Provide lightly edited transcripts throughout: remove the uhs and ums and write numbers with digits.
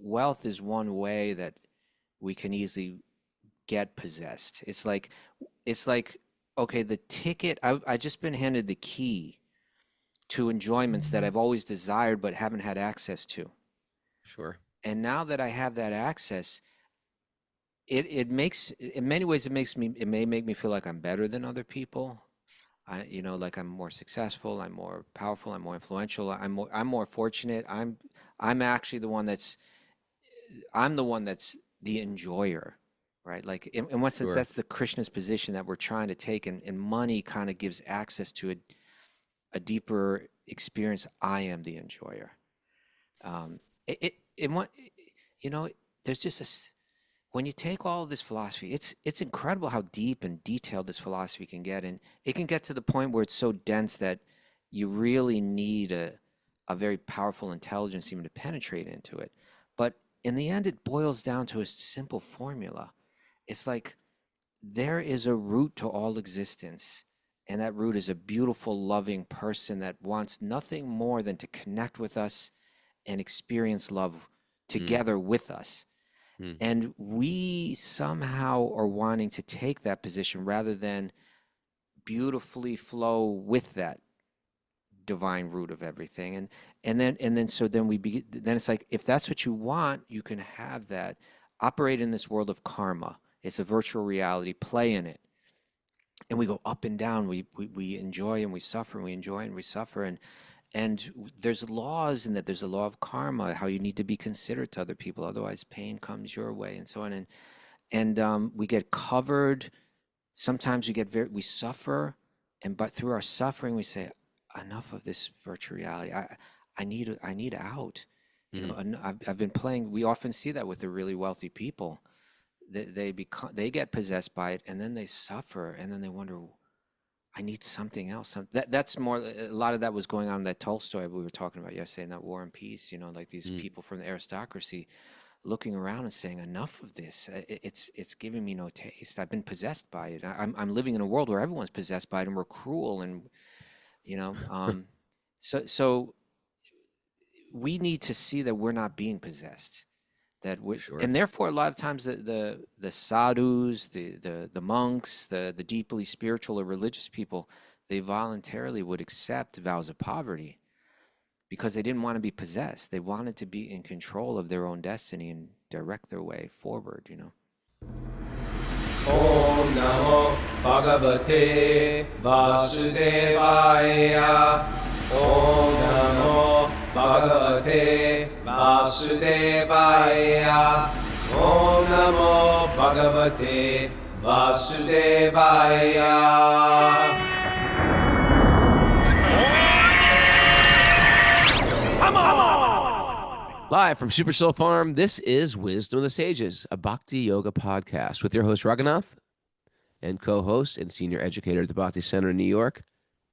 wealth is one way that we can easily get possessed. It's like, okay, the ticket, I just been handed the key to enjoyments that I've always desired but haven't had access to. Sure. And now that I have that access, it makes, in many ways, it may make me feel like I'm better than other people. Like I'm more successful, I'm more powerful, I'm more influential, I'm more fortunate. I'm actually I'm the one that's the enjoyer, right? Like in one sense, Sure. that's the Krishna's position that we're trying to take, and money kind of gives access to a deeper experience. I am the enjoyer. It what you know, there's just when you take all of this philosophy, it's incredible how deep and detailed this philosophy can get, and it can get to the point where it's so dense that you really need a very powerful intelligence even to penetrate into it. But in the end, it boils down to a simple formula. It's like there is a root to all existence, and that root is a beautiful, loving person that wants nothing more than to connect with us and experience love Mm, together with us. mm, And we somehow are wanting to take that position rather than beautifully flow with that divine root of everything. And then we begin, then it's like, if that's what you want, you can have that. Operate in this world of karma. It's a virtual reality, play in it. And we go up and down. We enjoy and we suffer, and we enjoy and we suffer. And there's laws in that. There's a law of karma, how you need to be considerate to other people, otherwise pain comes your way, and so on. And we get covered. Sometimes we suffer, but through our suffering, we say, enough of this virtual reality. I need out. mm. And I've been playing. We often see that with the really wealthy people. They get possessed by it, and then they suffer, and then they wonder, I need something else. That's more. A lot of that was going on in that Tolstoy we were talking about yesterday in that War and Peace. Like these Mm. people from the aristocracy looking around and saying, enough of this. It's giving me no taste. I've been possessed by it. I'm living in a world where everyone's possessed by it, and we're cruel, and you know. So we need to see that we're not being possessed. Sure. And therefore, a lot of times the sadhus, the monks, the deeply spiritual or religious people, they voluntarily would accept vows of poverty because they didn't want to be possessed. They wanted to be in control of their own destiny and direct their way forward. Om Namo Bhagavate Vasudevaya. Om Namo Bhagavate Vasudevaya. Om Namo Bhagavate Vasudevaya. Live from Super Soul Farm, this is Wisdom of the Sages, a Bhakti Yoga podcast with your host, Raghunath, and co-host and senior educator at the Bhakti Center in New York,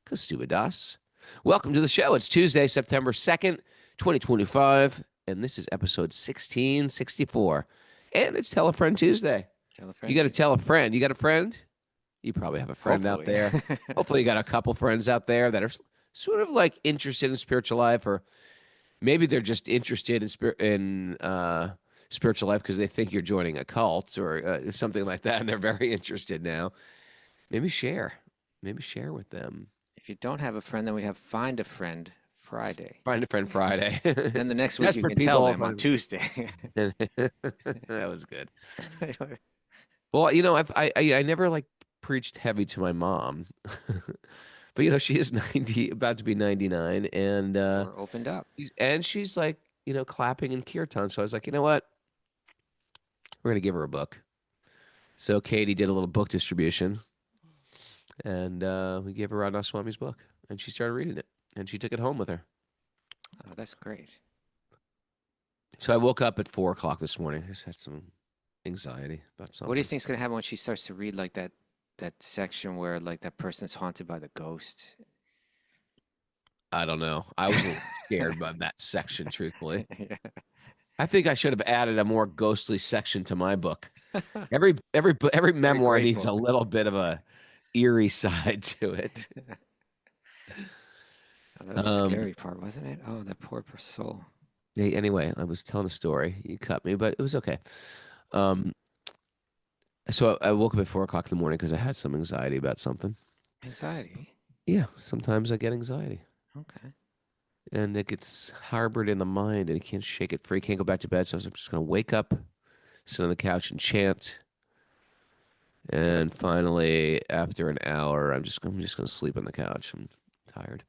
Kaustubha Das. Welcome to the show. It's Tuesday, September 2nd, 2025, and this is episode 1664. And it's Tell a Friend Tuesday. Tell a friend. You got to tell a friend. You got a friend? You probably have a friend out there. Hopefully you got a couple friends out there that are sort of like interested in spiritual life, or maybe they're just interested in spiritual life because they think you're joining a cult or something like that, and they're very interested now. Maybe share with them. If you don't have a friend, then we have Find a Friend Friday. Find a Friend Friday. Then the next week That's you for can tell people them on Tuesday. That was good. Well, I never like preached heavy to my mom, but she is 90, about to be 99, and Or opened up. she's like clapping in kirtan. So I was like, you know what, we're gonna give her a book. So Katie did a little book distribution, and we gave her Radha Swami's book, and she started reading it, and she took it home with her. Oh, that's great. So I woke up at 4:00 this morning. I just had some anxiety about something. What do you think is going to happen when she starts to read like that section where like that person's haunted by the ghost? I don't know. I was a little scared by that section, truthfully. Yeah. I think I should have added a more ghostly section to my book. Every memoir great needs a book. little bit of a eerie side to it. Oh, that was the scary part, wasn't it? Oh, that poor soul. Anyway, I was telling a story. You cut me, but it was okay. Um, so I woke up at 4 o'clock in the morning because I had some anxiety about something. Anxiety. Yeah, sometimes I get anxiety. Okay. And it gets harbored in the mind and you can't shake it free. Can't go back to bed. So I was just going to wake up, sit on the couch and chant. And finally, after an hour, I'm just going to sleep on the couch. I'm tired.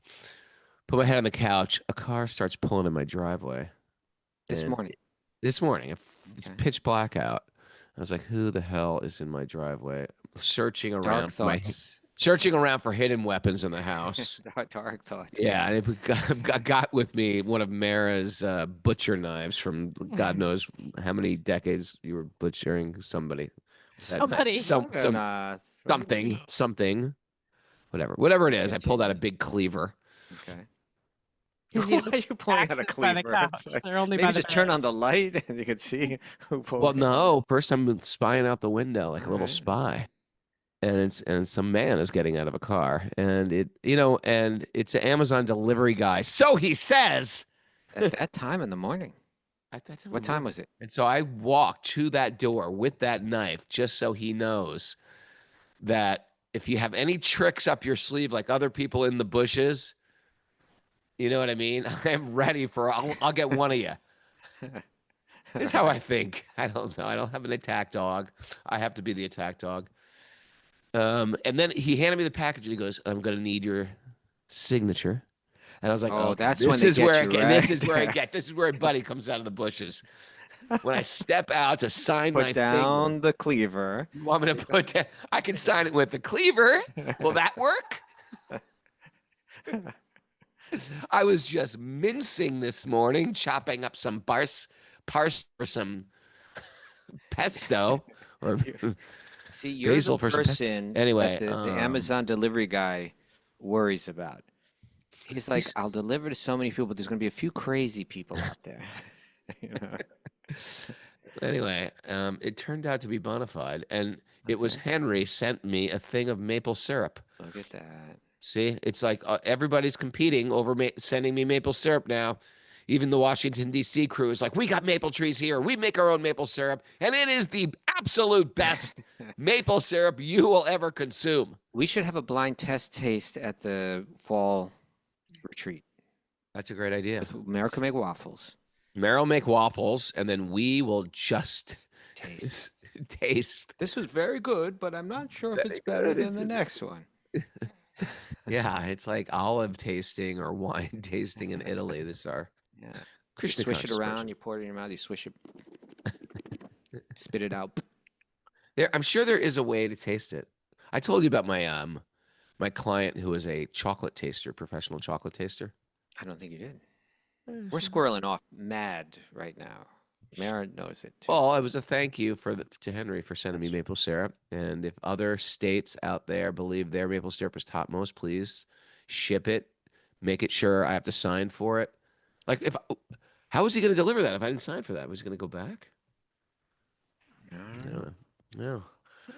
Put my head on the couch. A car starts pulling in my driveway. This And morning. This morning. It's Okay. pitch black out. I was like, who the hell is in my driveway? Searching Dark around thoughts. searching around for hidden weapons in the house. Dark thoughts. Yeah, and I got with me one of Mara's butcher knives from God knows how many decades you were butchering somebody. Somebody. Something, whatever it is. I pulled out a big cleaver. Okay. Because Why are you pulling out a access by the cleaver? couch. It's like, They're only maybe by the just turn bed. on the light and you can see who pulled Well, it. no. First, I'm spying out the window like a little Alright. spy, and some man is getting out of a car, and it's an Amazon delivery guy. So he says. At that time in the morning. At that What time was it? And so I walked to that door with that knife just so he knows that if you have any tricks up your sleeve like other people in the bushes, you know what I mean? I'm ready for I'll get one of you. Is how I think. I don't know. I don't have an attack dog. I have to be the attack dog. And then he handed me the package and he goes, I'm gonna need your signature. And I was like, Oh, that's this when they is get where you, this right? is where I get. This is where Buddy comes out of the bushes. When I step out to sign my Put down finger, the cleaver. you want me to put down? I can sign it with the cleaver. Will that work? I was just mincing this morning, chopping up some parsley or some pesto or See, you're basil the for some person Anyway, that the Amazon delivery guy worries about. He's like, I'll deliver to so many people, but there's going to be a few crazy people out there. You know? Anyway, it turned out to be bona fide, and it was Henry sent me a thing of maple syrup. Look at that. See, it's like everybody's competing over sending me maple syrup now. Even the Washington, D.C. crew is like, we got maple trees here. We make our own maple syrup, and it is the absolute best maple syrup you will ever consume. We should have a blind test taste at the fall retreat. That's a great idea. America make waffles. Meryl make waffles, and then we will just Taste. taste. This was very good, but I'm not sure if it's better than the next one. Yeah, it's like olive tasting or wine tasting in Italy. This is our Yeah. You Krishna swish it conscious around, version. you pour it in your mouth, you swish it, spit it out. I'm sure there is a way to taste it. I told you about my client who is a chocolate taster, professional chocolate taster. I don't think you did. We're squirreling off mad right now. Mara knows it too. Well, it was a thank you to Henry for sending me maple syrup. And if other states out there believe their maple syrup is topmost, please ship it. Make it sure I have to sign for it. Like, how was he going to deliver that if I didn't sign for that? Was he going to go back? I I don't know. don't know.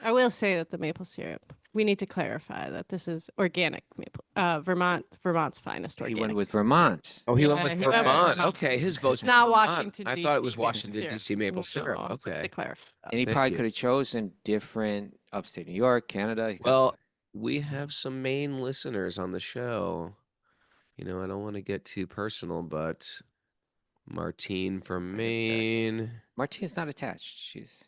I will say that the maple syrup, we need to clarify that this is organic maple. Vermont's finest He organic. went with Vermont. Oh, he went Yeah, with he went with Vermont. Vermont. Okay, his vote's It's not Vermont. Washington, I thought it was D.C. Washington, syrup. D.C. maple syrup. No, Okay. to clarify that. And he Thank probably you. could have chosen different upstate New York, Canada. He could've- Well, we have some Maine listeners on the show. You know, I don't want to get too personal, but Martine from Maine. Martine's not attached. She's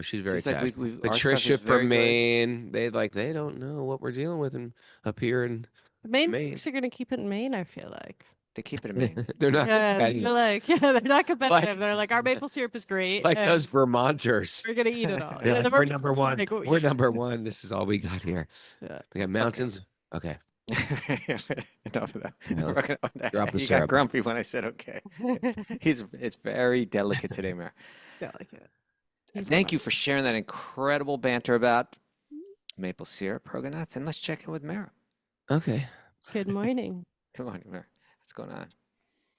She's very like, attached. our stuff is Patricia very from good. Maine. They don't know what we're dealing with up here in The Maine Maine. folks are going to keep it in Maine, I feel like. They keep it in Maine. They're not Yeah, competitive. they're like, they're not competitive. They're like, our maple syrup is great. like and those Vermonters. we're going to eat it all. They're Yeah, like, the we're Vermonters number are one. like, We're number one. This is all we got here. Yeah. We got mountains. Okay. Enough of that. Yeah, We're gonna- drop the he syrup. got grumpy when I said okay. It's very delicate today, Mara. Yeah, like it. He's Thank you for sharing that incredible banter about maple syrup, Raghunath, and let's check in with Mara. Okay. Good morning. Come on, Mara. What's going on?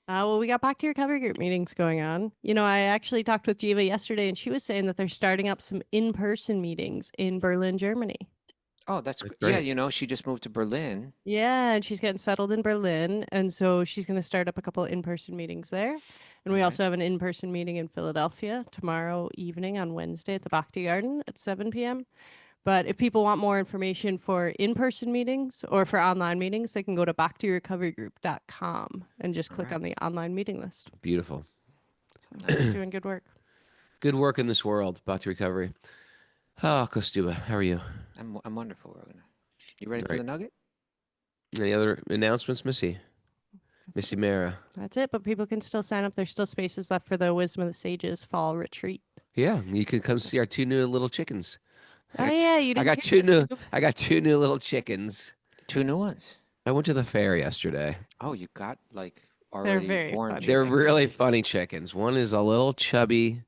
Well, we got back to your recovery group meetings going on. You know, I actually talked with Jiva yesterday, and she was saying that they're starting up some in-person meetings in Berlin, Germany. Oh, that's That's yeah. great. You know, she just moved to Berlin. Yeah, and she's getting settled in Berlin, and so she's going to start up a couple in-person meetings there. And we Okay. also have an in-person meeting in Philadelphia tomorrow evening on Wednesday at the Bhakti Garden at 7 p.m. But if people want more information for in-person meetings or for online meetings, they can go to bhaktirecoverygroup.com and just click Alright. on the online meeting list. Beautiful. So they're doing good work. Good work in this world, Bhakti Recovery. Oh, Kaustubha, how are you? I'm wonderful, Raghunath. You ready for Right. the nugget? Any other announcements, Missy? Missy Mara. That's it. But people can still sign up. There's still spaces left for the Wisdom of the Sages fall retreat. Yeah, you can come see our 2 new little chickens. Oh yeah, you I didn't. got get 2 to new. scoop. I got 2 new little chickens. 2 new ones. I went to the fair yesterday. Oh, you got like already very born funny. They're chickens. really funny chickens. One is a little chubby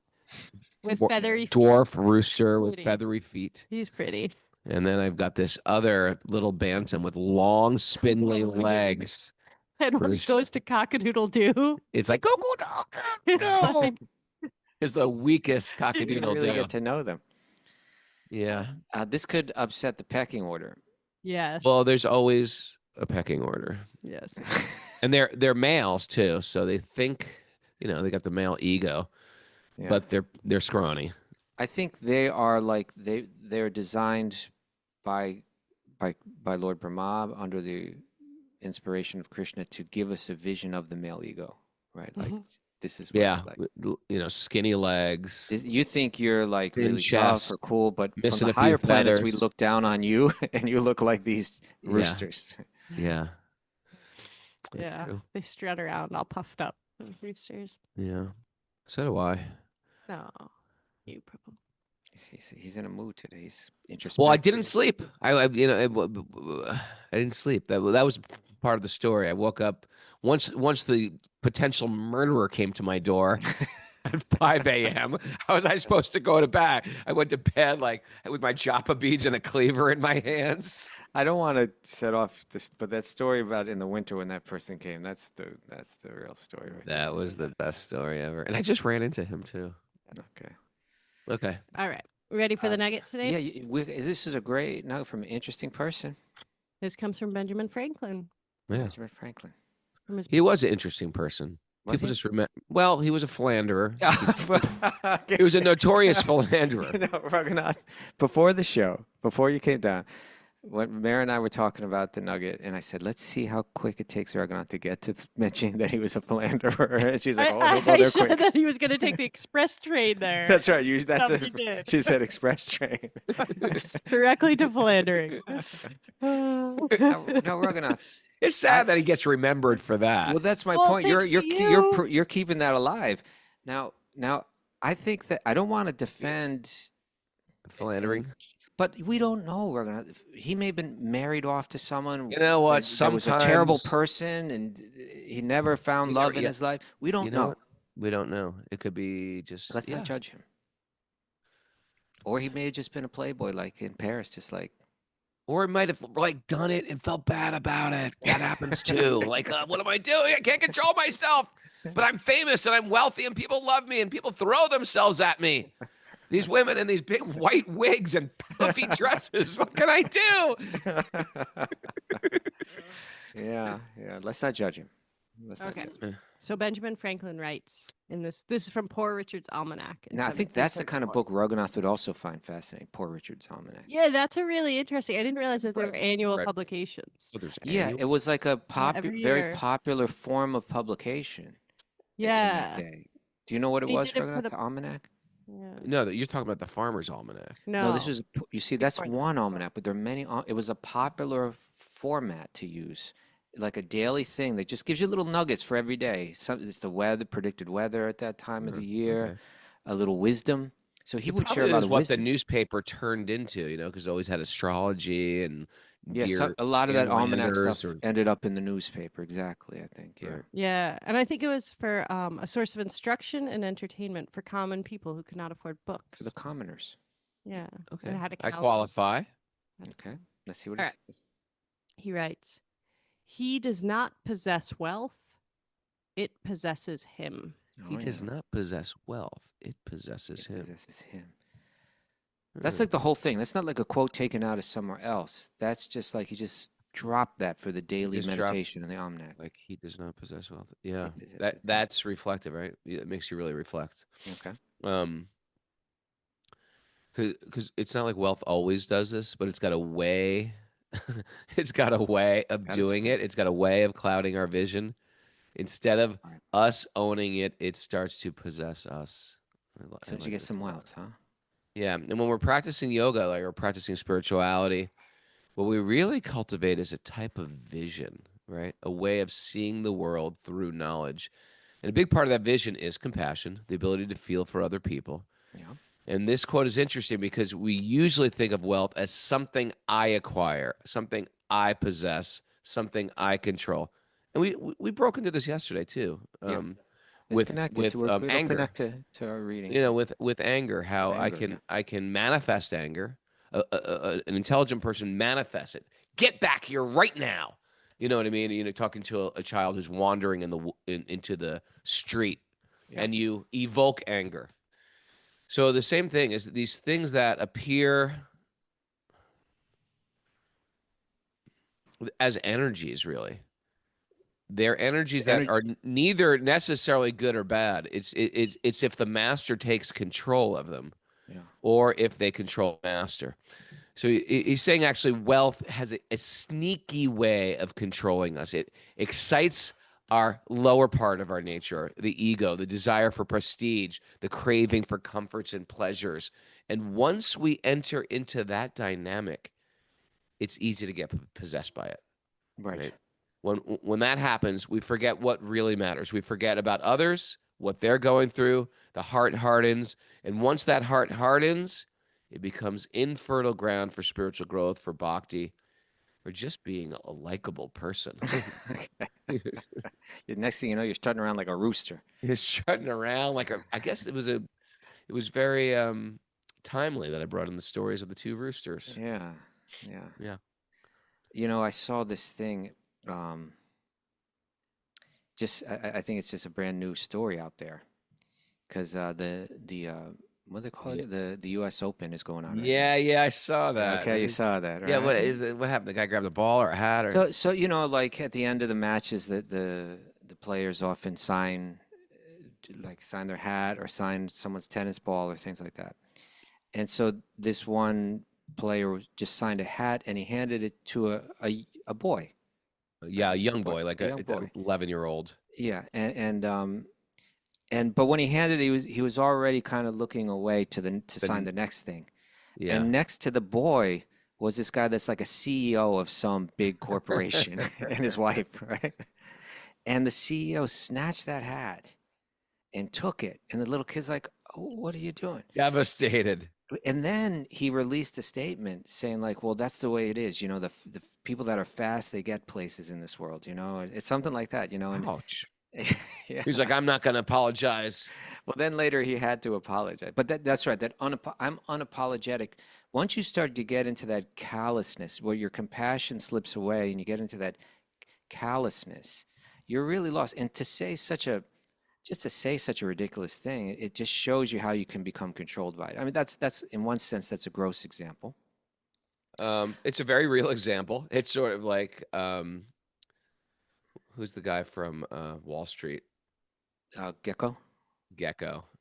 With dwar- feathery feet. dwarf rooster with Pretty. feathery feet. He's pretty. And then I've got this other little bantam with long, spindly legs. And when he Bruce. goes to cockadoodle-doo, It's like, go, doctor, it's no. like, It's the weakest You cockadoodle really do. get to know them. Yeah. This could upset the pecking order. yes. Well, there's always a pecking order. yes. And they're males too, so they think, they got the male ego, Yeah. but they're scrawny. I think they are like they're designed by Lord Brahma under the inspiration of Krishna to give us a vision of the male ego, right? Like Mhm. this is what Yeah, it's like. skinny legs. You think you're like Thin really tough or chest, cool, but from missing the a few higher planets, we feathers. look down on you, and you look like these Yeah. roosters. Yeah. Yeah. True. They strut around all puffed up. Those roosters. Yeah. So do I. No. You probably. He's in a mood today. He's introspective. Well, I didn't sleep. I didn't sleep. That was part of the story. I woke up once the potential murderer came to my door at 5 a.m. How was I supposed to go to bed? I went to bed like with my japa beads and a cleaver in my hands. I don't want to set off this, but that story about in the winter when that person came, that's the real story right there. That was the best story ever. And I just ran into him too. Okay. Okay. All right. Ready for the nugget today? Yeah, this is a great nugget from an interesting person, This comes from Benjamin Franklin. Yeah. Benjamin Franklin. From his He was an interesting person. Was People he? just remember. Well, he was a philanderer. Okay. He was a notorious philanderer. No, Raghunath, before the show, before you came down, when Mara and I were talking about the nugget, and I said, let's see how quick it takes Raghunath to get to mentioning that he was a philanderer. And she's like, oh, he'll go I there said quick. that he was going to take the express train there. That's right. That's what you did. she said express train. Directly to philandering. No, Raghunath. It's sad that he gets remembered for that. Well, that's my Well, point. thanks to you. You're keeping that alive. Now, I think that I don't want to defend, Philandering. but we don't know. He may have been married off to someone. You know what? That was a terrible Sometimes- person, and he never found You love never- in yeah. his life. We don't You know. what? We don't know. It could be just. Let's not judge him. Or he may have just been a playboy, like in Paris, just like. Or he might have done it and felt bad about it. That happens too. What am I doing? I can't control myself. But I'm famous and I'm wealthy and people love me and people throw themselves at me. These women in these big white wigs and puffy dresses. What can I do? Yeah. Let's not judge him. Okay. So Benjamin Franklin writes in this is from Poor Richard's Almanac. in Now, I think that's the kind of 1734. book Raghunath would also find fascinating. Poor Richard's Almanac. Yeah, that's a really interesting. I didn't realize that there were annual Right. publications. Oh, there's Yeah, annual- it was like a every very year. popular form of publication. in Yeah. that day. Do you know what it He was, did it for Raghunath? the- The almanac? Yeah. No, you're talking about the Farmer's Almanac. No, this is. You see, that's Before the one book. almanac, but there are many. It was a popular format to use, like a daily thing that just gives you little nuggets for every day. It's the weather, predicted weather at that time of the year, Okay. a little wisdom. So he would share Probably a lot is of what wisdom. the newspaper turned into, because it always had astrology and Yeah, deer a lot of that almanac landers stuff or- ended up in the newspaper. Exactly, I think. Yeah. Right. Yeah, and I think it was for a source of instruction and entertainment for common people who could not afford books. For the commoners. Yeah. Okay. And it had a I calendar. qualify. Okay. Let's see what All it right. says. He writes, "He does not possess wealth; it possesses him." He Oh, does yeah. not possess wealth. It possesses It him. possesses him. That's Hmm. like the whole thing. That's not like a quote taken out of somewhere else. That's just like he just drop that for the daily Just drop- meditation in the almanac. Like he does not possess wealth. Yeah, possesses that's reflective, right? It makes you really reflect. Okay. Because it's not like wealth always does this, but it's got a way. It's got a way of Got its doing way. it. It's got a way of clouding our vision. Instead of Right. us owning it, it starts to possess us. As soon as you get some wealth, huh? Yeah, and when we're practicing yoga, like we're practicing spirituality, what we really cultivate is a type of vision, right? A way of seeing the world through knowledge. And a big part of that vision is compassion, the ability to feel for other people. Yeah. And this quote is interesting because we usually think of wealth as something I acquire, something I possess, something I control. And we broke into this yesterday too. Yeah. It's With connected to it'll anger. connect to our reading. You know, with anger, how Anger, I can manifest anger. An intelligent person manifests it. Get back here right now. You know what I mean? You know, talking to a child who's wandering into the street, Yeah. and you evoke anger. So the same thing is these things that appear as energies, really. They're energies that are neither necessarily good or bad. It's if the master takes control of them, Yeah. or if they control the master. So he's saying actually wealth has a sneaky way of controlling us. It excites our lower part of our nature, the ego, the desire for prestige, the craving for comforts and pleasures. And once we enter into that dynamic, it's easy to get possessed by it. Right. When that happens, we forget what really matters. We forget about others, what they're going through. The heart hardens. And once that heart hardens, it becomes infertile ground for spiritual growth, for bhakti, for just being a likable person. The next thing you know, you're strutting around like a rooster. You're strutting around like I guess it was very timely that I brought in the stories of the two roosters. Yeah. Yeah. Yeah. You know, I saw this thing. I think it's just a brand new story out there, because the what do they call it? The U.S. Open is going on right now. Yeah, I saw that. Okay, you saw that, right? Yeah, what is it? What happened? The guy grabbed a ball or a hat or So you know, like at the end of the matches, the players often sign their hat or sign someone's tennis ball or things like that. And so this one player just signed a hat and he handed it to a boy. yeah, a He's young boy, like a a young boy. 11-year-old. Yeah, and but when he handed it, he was already kind of looking away to sign the next thing. Yeah. And next to the boy was this guy that's like a CEO of some big corporation and his wife, right? And the CEO snatched that hat and took it. And the little kid's like, "Oh, what are you doing?" Devastated. And then he released a statement saying like, "Well, that's the way it is. You know, the people that are fast, they get places in this world, you know." It's something like that, you know. And Ouch. yeah. He's like, I'm not going to apologize. Well, then later he had to apologize. But that's right. I'm unapologetic. Once you start to get into that callousness, where your compassion slips away, and you get into that callousness, you're really lost. And to say such a ridiculous thing, it just shows you how you can become controlled by it. I mean, that's in one sense, that's a gross example. It's a very real example. It's sort of like, who's the guy from Wall Street? Gecko.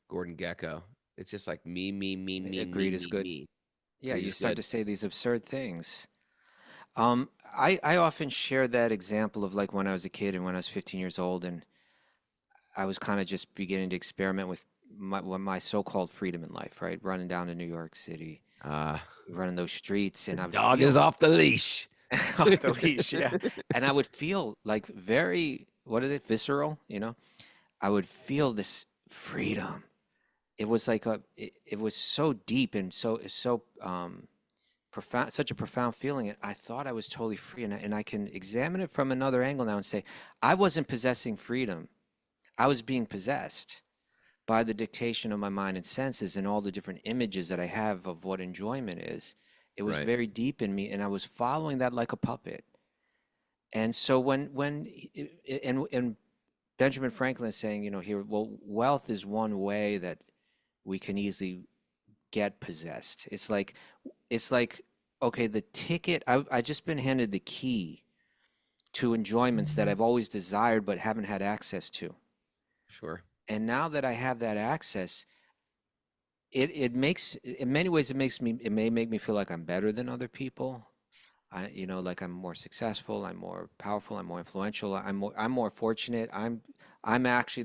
Gordon Gecko. It's just like me, Agreed is good. me. Yeah, Agreed you is start good. to say these absurd things. I often share that example of like when I was a kid and when I was 15 years old, and I was kind of just beginning to experiment with my so-called freedom in life, right? Running down to New York City, running those streets, and I would Dog feel is off the leash. off the leash, yeah. And I would feel like very, what is it, visceral, you know? I would feel this freedom. It was like it was so deep and so profound, such a profound feeling. And I thought I was totally free, and I can examine it from another angle now and say, I wasn't possessing freedom. I was being possessed by the dictation of my mind and senses and all the different images that I have of what enjoyment is. It was Right. very deep in me, and I was following that like a puppet. And so and Benjamin Franklin is saying, you know, here, well, wealth is one way that we can easily get possessed. It's like, okay, the ticket, I just been handed the key to enjoyments that I've always desired but haven't had access to. Sure. And now that I have that access, it makes, in many ways, it may make me feel like I'm better than other people. Like I'm more successful, I'm more powerful, I'm more influential, I'm more fortunate. I'm actually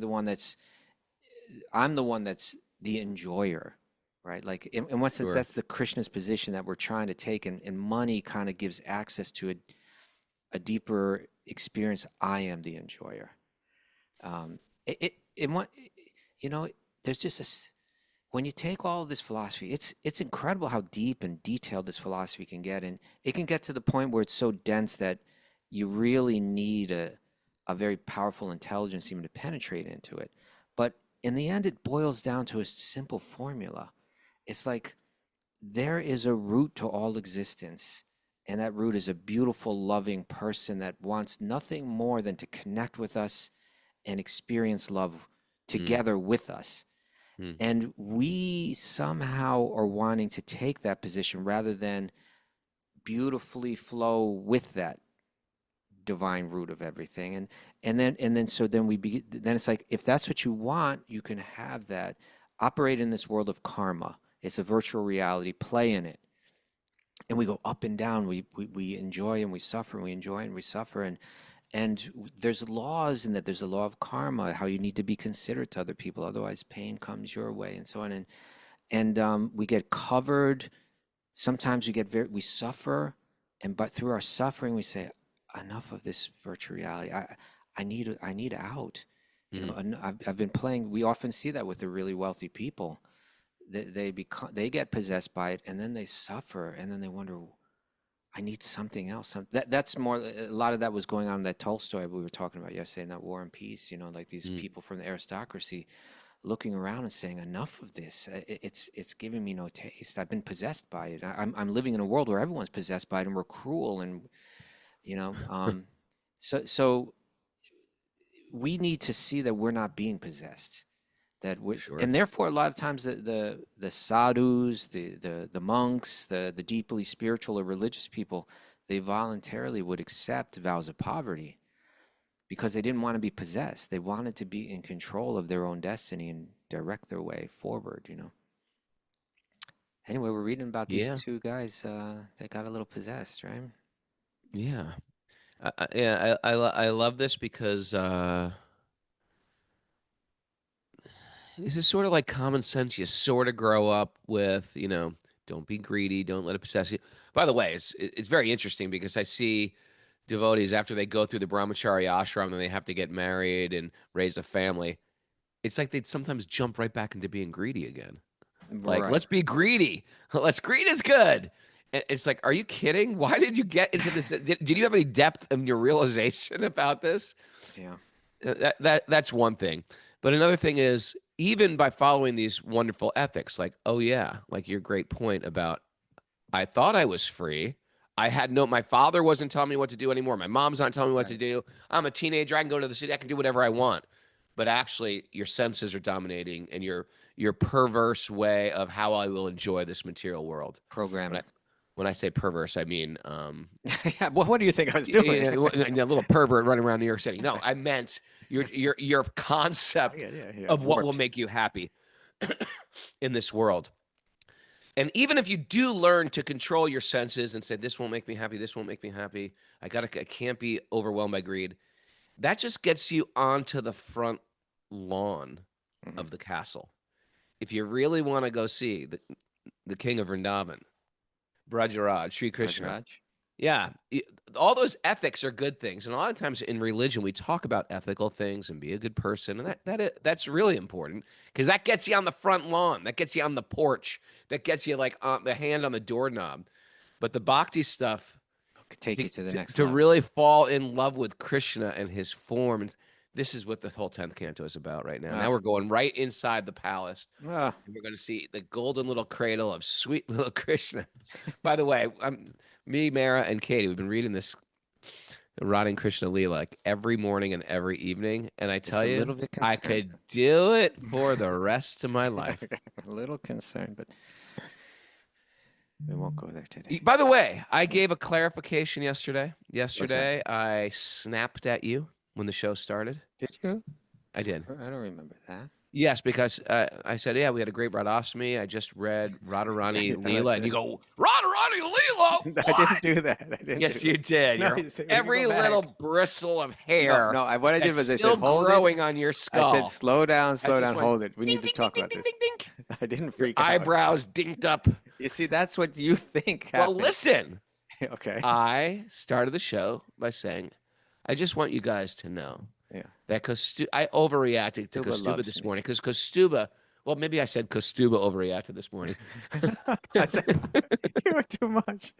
I'm the one that's the enjoyer, right? Like in one sense, Sure. that's the Krishna's position that we're trying to take, and money kind of gives access to a deeper experience. I am the enjoyer. In what, there's just when you take all of this philosophy, it's incredible how deep and detailed this philosophy can get, and it can get to the point where it's so dense that you really need a very powerful intelligence even to penetrate into it. But in the end, it boils down to a simple formula. It's like there is a root to all existence, and that root is a beautiful, loving person that wants nothing more than to connect with us and experience love together with us. And we somehow are wanting to take that position rather than beautifully flow with that divine root of everything. Then it's like, if that's what you want, you can have that. Operate in this world of karma. It's a virtual reality. Play in it. And we go up and down. We enjoy and we suffer, and we enjoy and we suffer. And there's laws in that. There's a law of karma, how you need to be considerate to other people, otherwise pain comes your way, and so on. And we get covered. Sometimes we suffer, but through our suffering, we say, enough of this virtual reality. I need out. I've been playing. We often see that with the really wealthy people. They get possessed by it, and then they suffer, and then they wonder, I need something else. That's more. A lot of that was going on in that Tolstoy we were talking about yesterday in that War and Peace. Like these people from the aristocracy looking around and saying, enough of this. It's giving me no taste. I've been possessed by it. I'm living in a world where everyone's possessed by it, and we're cruel, and so we need to see that we're not being possessed. Sure. And therefore, a lot of times the sadhus, the monks, the deeply spiritual or religious people, they voluntarily would accept vows of poverty because they didn't want to be possessed. They wanted to be in control of their own destiny and direct their way forward. Anyway, we're reading about these two guys that got a little possessed, right? Yeah. I love this because this is sort of like common sense. You sort of grow up with, don't be greedy, don't let it possess you. By the way, it's very interesting because I see devotees after they go through the brahmachari ashram and they have to get married and raise a family. It's like they'd sometimes jump right back into being greedy again. Like, Right. let's be greedy. Greed is good. It's like, are you kidding? Why did you get into this? Did you have any depth in your realization about this? Yeah. That's one thing. But another thing is, even by following these wonderful ethics, like, oh yeah, like your great point about, I thought I was free. My father wasn't telling me what to do anymore. My mom's not telling me what to do. I'm a teenager. I can go to the city. I can do whatever I want. But actually, your senses are dominating, and your perverse way of how I will enjoy this material world. Programming. When I say perverse, I mean Yeah, what do you think I was doing? a little pervert running around New York City. No, I meant your concept of what will make you happy in this world. And even if you do learn to control your senses and say, this won't make me happy, this won't make me happy, I can't be overwhelmed by greed, that just gets you onto the front lawn of the castle. If you really want to go see the king of Vrindavan, Brajaraj, Sri Krishna. Yeah, all those ethics are good things. And a lot of times in religion, we talk about ethical things and be a good person. And that's really important because that gets you on the front lawn. That gets you on the porch. That gets you like on the hand on the doorknob. But the bhakti stuff could take you to the next to level. really fall in love with Krishna and his form. And this is what the whole 10th canto is about right now. Now we're going right inside the palace. And we're going to see the golden little cradle of sweet little Krishna. By the way, me, Mara, and Katie, we've been reading this Radha and Krishna Leela like every morning and every evening. And I tell you, I could do it for the rest of my life. A little concerned, but We won't go there today. By the way, I gave a clarification yesterday. Yesterday, I snapped at you when the show started. Did you? I did. I don't remember that. Yes, because I said, yeah, we had a great Radhastami. I just read Radharani Leela, and you go, Radharani Leela? I didn't do that. I didn't. Yes, do you that. did. No, Your- you said, every go back. little bristle of hair. No, what I did was I still said, hold growing it. on your skull. I said, slow down, just down, went, hold it. We ding, need to ding, talk ding, about ding, this. ding, ding. I didn't Your freak out. eyebrows dinked up. You see, that's what you think Well, happened. listen. Okay. I started the show by saying, I just want you guys to know Yeah. that I overreacted to Kaustubha Kaustubha loves this me. morning because Kaustubha, well, maybe I said Kaustubha overreacted this morning. I said, you were too much.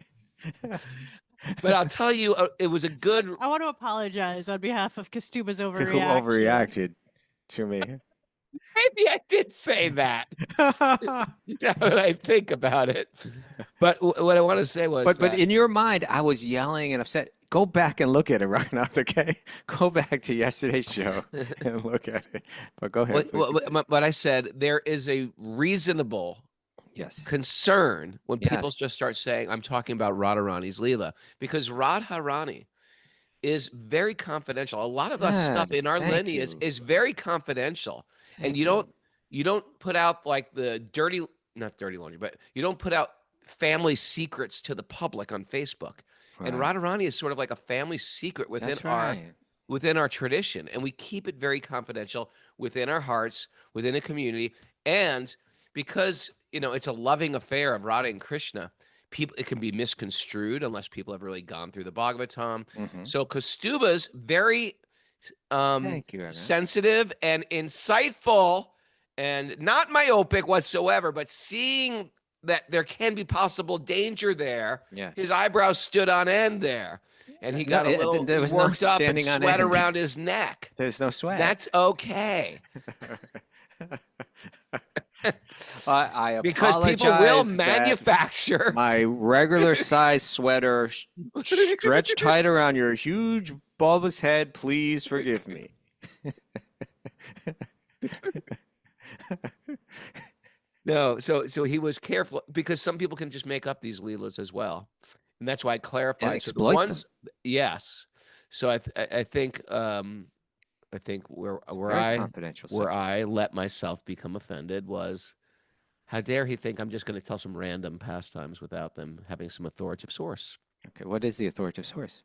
But I'll tell you, it was a good. I want to apologize on behalf of Kaustubha's Who overreaction. overreacted to me? Maybe I did say that. Now that I think about it, but what I want to say was, But that- in your mind, I was yelling and upset. Go back and look at it, Raghunath, okay? Go back to yesterday's show and look at it. But go ahead. But I said there is a reasonable Yes. concern when Yes. people just start saying, I'm talking about Radharani's Leela, because Radharani is very confidential. A lot of us stuff in Yes, our thank lineage you. is very confidential. Thank And you don't put out like the not dirty laundry, but you don't put out family secrets to the public on Facebook. And Right. Radharani is sort of like a family secret within That's right. our tradition, and we keep it very confidential within our hearts, within a community, and because it's a loving affair of Radha and Krishna, it can be misconstrued unless people have really gone through the Bhagavatam. Mhm. So Kaustubha's very Thank you, Raghunath. sensitive and insightful, and not myopic whatsoever, but seeing that there can be possible danger there. Yes. His eyebrows stood on end there, and he got a little there was no worked up and standing on sweat end. around his neck. There's no sweat. That's okay, I because people will apologize that manufacture. my regular size sweater stretched tight around your huge bulbous head. Please forgive me. No, so he was careful because some people can just make up these leelas as well, and that's why I clarified. So the exploit them. ones, yes. So I think where Very confidential. where subject. I let myself become offended was, how dare he think I'm just going to tell some random pastimes without them having some authoritative source? Okay, what is the authoritative source?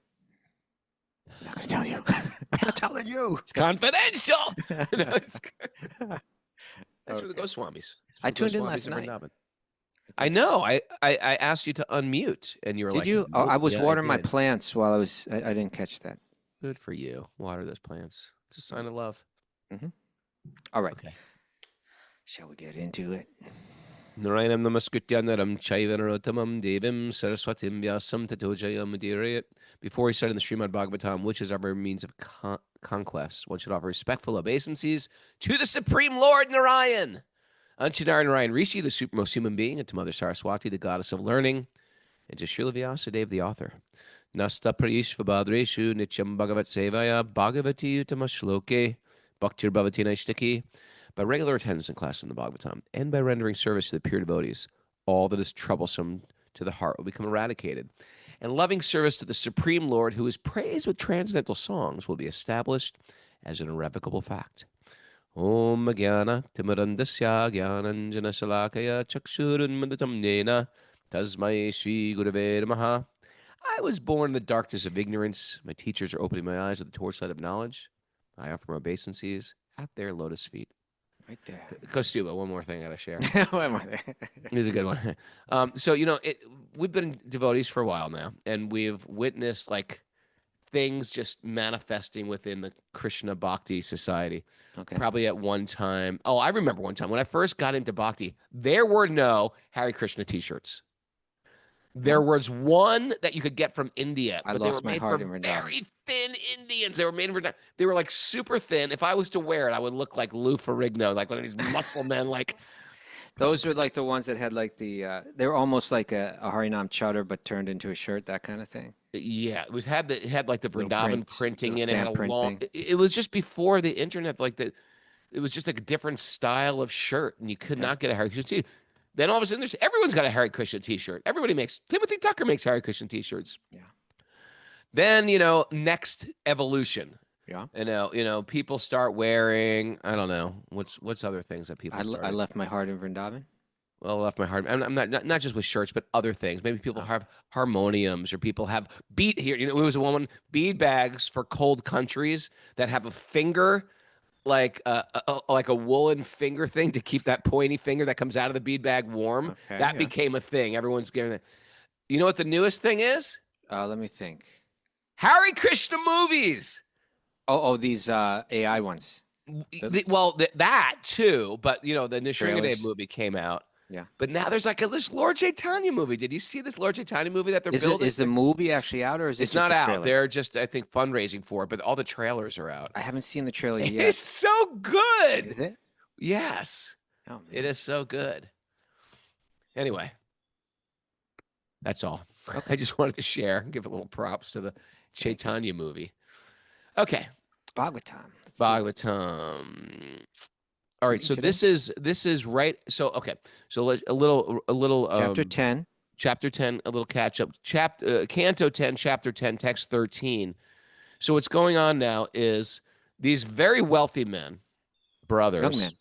I'm not going to tell you. I'm not telling you. It's confidential. No, that's for the Okay. Goswamis. It's for I the tuned in Goswamis last in night. Vrindavan. I know. I asked you to unmute, and you were Did like, you? Oh, "Nope." I was Yeah, watering my did. plants while I was. I didn't catch that. Good for you. Water those plants. It's a sign of love. All right. Okay. Shall we get into it? Narayanam namaskritya naram chaiva narottamam devim saraswatim vyasam tato jayam udirayat. Before we start in the Śrīmad-Bhāgavatam, which is our means of conquest, one should offer respectful obeisances to the Supreme Lord Narayan, unto Narayan Rishi, the supermost human being, and to Mother Saraswati, the goddess of learning, and to Srila Vyasadeva, the author. Nasta prayishvabhadreshu nityam bhagavat sevaya bhagavati utamashloke bhaktir bhavati naishtaki. By regular attendance in class in the Bhagavatam, and by rendering service to the pure devotees, all that is troublesome to the heart will become eradicated. And loving service to the Supreme Lord, who is praised with transcendental songs, will be established as an irrevocable fact. Om Jnana Timarandasya Jnananjana Salakaya Chakshurunmandatam Nena Tasmai Shri Gurave Namaha. I was born in the darkness of ignorance. My teachers are opening my eyes with the torchlight of knowledge. I offer my obeisances at their lotus feet. Right there. Kaustubha, one more thing I got to share. Why am I there? Here's a good one. So, we've been devotees for a while now, and we've witnessed like things just manifesting within the Krishna Bhakti society. Okay. Probably at one time. Oh, I remember one time when I first got into Bhakti, there were no Hare Krishna t-shirts. There was one that you could get from India, I but they were lost my made heart for in Vrindavan. very thin Indians. They were made for they were like super thin. If I was to wear it, I would look like Lou Ferrigno, like one of these muscle men. Like Those are like the ones that had like the. They were almost like a Harinam chadar, but turned into a shirt, that kind of thing. yeah, it had like the Little Vrindavan print, printing little in it. Had stamp a print long. thing. It was just before the internet. It was just like a different style of shirt, and you could Okay. not get a Hare Krishna tee. Then all of a sudden, everyone's got a Hare Krishna T-shirt. Timothy Tucker makes Hare Krishna T-shirts. Yeah. Then next evolution. Yeah. People start wearing. I don't know what's other things that people. I left my heart in Vrindavan. Well, I left my heart. I'm not just with shirts, but other things. Maybe people have harmoniums, or people have it was a woman bead bags for cold countries that have a finger, like a woolen finger thing to keep that pointy finger that comes out of the bead bag warm. Okay, That became a thing. Everyone's getting that. You know what the newest thing is? Let me think. Hare Krishna movies. Oh, these AI ones. That too, but the Nisringadev Trailers. movie came out. Yeah. But now there's like this Lord Chaitanya movie. Did you see this Lord Chaitanya movie that they're building? Is the movie actually out, or is it It's just not a out. trailer? They're just, I think, fundraising for it, but all the trailers are out. I haven't seen the trailer yet. It's so good. Is it? Yes. Oh, man. It is so good. Anyway, that's all. I just wanted to share and give a little props to the Chaitanya movie. Okay. Bhagavatam. Bhagavatam. All right, so Today? this is right. So okay, so a little Chapter 10. a little catch up. Canto 10, chapter 10, text 13. So what's going on now is these very wealthy men, brothers,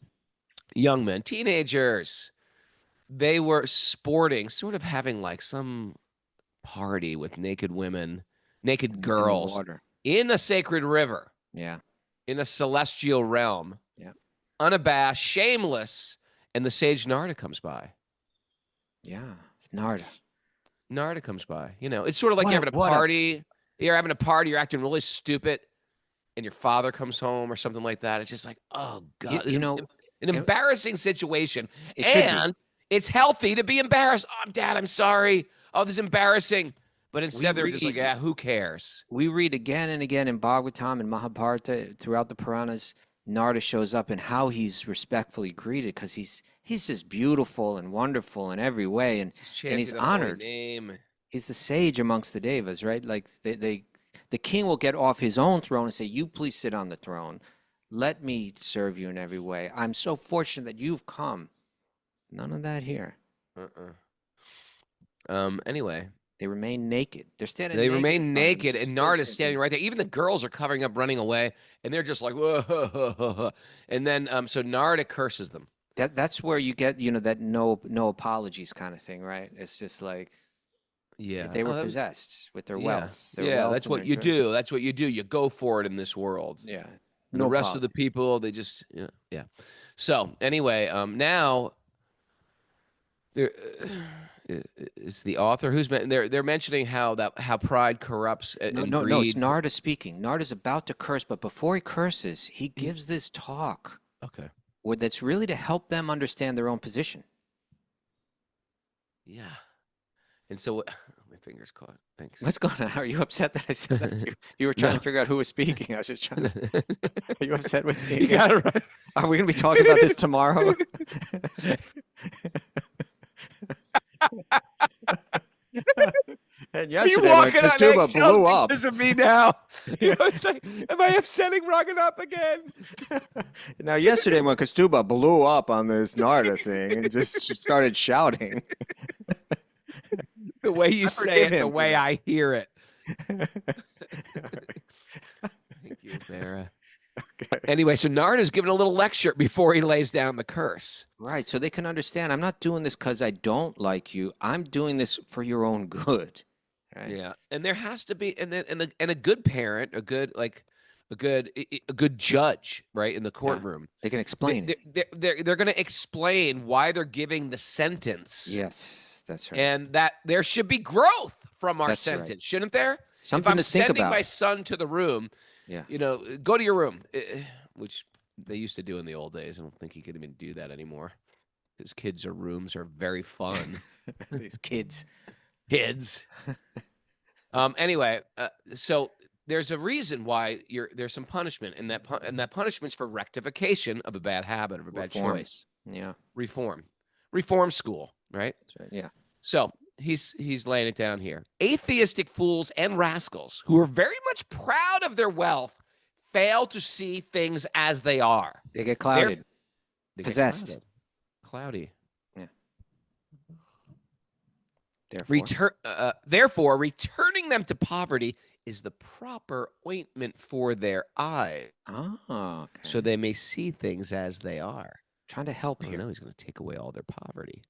young men, teenagers, they were sporting, sort of having like some party with naked women, naked girls in a sacred river. Yeah. In a celestial realm. Yeah. Unabashed, shameless, and the sage Narda comes by. Yeah. Narda. Narda comes by. It's sort of like you're having a party. You're having a party, you're acting really stupid, and your father comes home or something like that. It's just like, oh God. An embarrassing situation. It's healthy to be embarrassed. Oh, Dad, I'm sorry. Oh, this is embarrassing. But instead, they're just like, yeah, who cares? We read again and again in Bhagavatam and Mahabharata, throughout the Puranas, Narda shows up and how he's respectfully greeted, because he's just beautiful and wonderful in every way, and he's honored. He's the sage amongst the devas, right? Like the king will get off his own throne and say, "You please sit on the throne. Let me serve you in every way. I'm so fortunate that you've come." None of that here. Anyway. They remain naked. They're standing. They remain naked, and Narda's standing right there. Even the girls are covering up, running away, and they're just like, whoa. And then, so Narda curses them. That's where you get, that no apologies kind of thing, right? It's just like, they were possessed with their wealth. That's what you do. That's what you do. You go for it in this world. Yeah. And the rest of the people, they just, yeah. So anyway, now it's the author who's they're mentioning how pride corrupts and greed. No, it's Narda speaking. Narda's about to curse, but before he curses, he gives this talk. Okay. That's really to help them understand their own position. Yeah. And so my fingers caught. Thanks. What's going on? Are you upset that I said that? You were trying to figure out who was speaking. I was just trying to. Are you upset with me? You got it right. Are we going to be talking about this tomorrow? And yesterday, when Kaustubha blew up. Because of me now. It's like, am I upsetting Raghunath again? Now, yesterday, when Kaustubha blew up on this Narda thing and just started shouting. The way you say it, the way I hear it. Thank you, Vera. Okay. Anyway, so Narda's giving a little lecture before he lays down the curse. Right, so they can understand, I'm not doing this because I don't like you. I'm doing this for your own good. Right? Yeah, and there has to be, and a good parent, a good judge, right, in the courtroom. They can explain it. They're going to explain why they're giving the sentence. Yes, that's right. And that there should be growth from our sentence, shouldn't there? Something to think about. If I'm sending my son to the room, go to your room, which they used to do in the old days. I don't think he could even do that anymore. His rooms are very fun. These kids. Anyway, so there's a reason why there's some punishment, and that punishment's for rectification of a bad habit, of a bad choice. Yeah. Reform school, right? That's right. Yeah. So he's laying it down here. Atheistic fools and rascals who are very much proud of their wealth fail to see things as they are. They get clouded. Possessed. Cloudy. Yeah. Therefore, returning them to poverty is the proper ointment for their eyes, Oh, okay. so they may see things as they are. Trying to help Oh, here. no, he's going to take away all their poverty.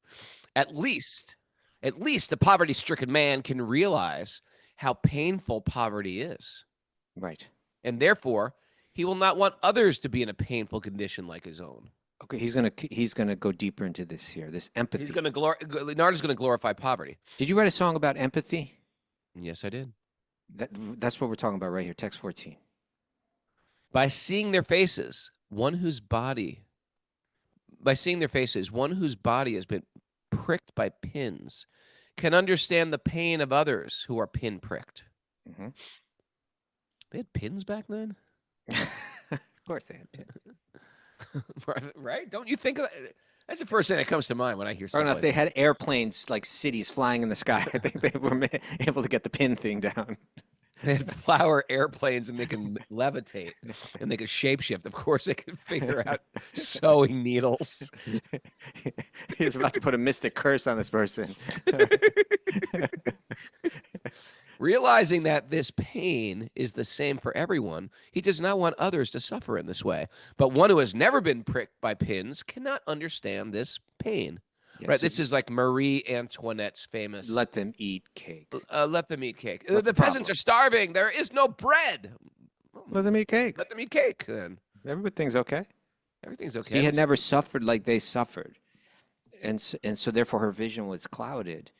At least a poverty-stricken man can realize how painful poverty is, Right. and therefore he will not want others to be in a painful condition like his own. Okay, he's gonna go deeper into this here. This empathy. He's going to Narda's going to glorify poverty. Did you write a song about empathy? Yes, I did. That's what we're talking about right here. Text 14. By seeing their faces, one whose body has been pricked by pins can understand the pain of others who are pin pricked. Mm-hmm. They had pins back then? Of course they had pins. Right? Don't you think of that? That's the first thing that comes to mind when I hear Or something. enough, they had airplanes like cities flying in the sky. I think they were able to get the pin thing down. They had flower airplanes and they can levitate and they can shapeshift. Of course, they can figure out sewing needles. He was about to put a mystic curse on this person. Realizing that this pain is the same for everyone, he does not want others to suffer in this way. But one who has never been pricked by pins cannot understand this pain. Yeah, Right? so This is like Marie Antoinette's famous let them eat cake. let them eat cake. What's The the peasants problem? are starving. There is no bread. Let them eat cake. Let them eat cake then. Everything's okay. Everything's okay. He had never suffered like they suffered, and so therefore her vision was clouded,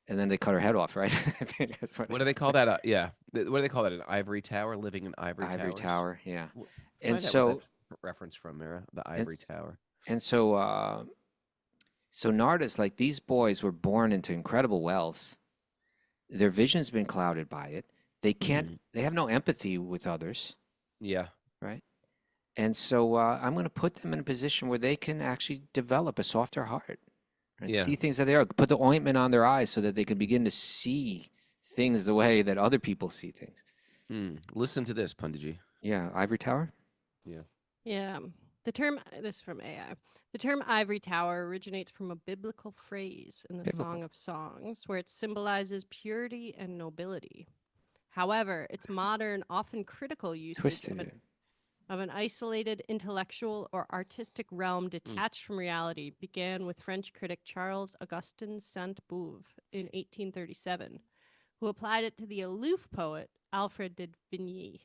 and then they cut her head off. Right? I think that's What do they call that? Yeah. What do they call that? An ivory tower? Living in ivory ivory towers? tower. Yeah. Wh- And Find out where so that's a reference from there, the ivory tower. and so so Narda's like, these boys were born into incredible wealth. Their vision's been clouded by it. They can't. They have no empathy with others. Yeah. Right. And so I'm going to put them in a position where they can actually develop a softer heart and Yeah. see things that they are. Put the ointment on their eyes so that they can begin to see things the way that other people see things. Listen to this, Panditji. Yeah, ivory tower. Yeah. The term, this is from AI. The term ivory tower originates from a biblical phrase in the Song of Songs where it symbolizes purity and nobility. However, its modern, often critical usage Twisted it. of an isolated intellectual or artistic realm detached from reality began with French critic Charles Augustin Sainte-Beuve in 1837, who applied it to the aloof poet Alfred de Vigny.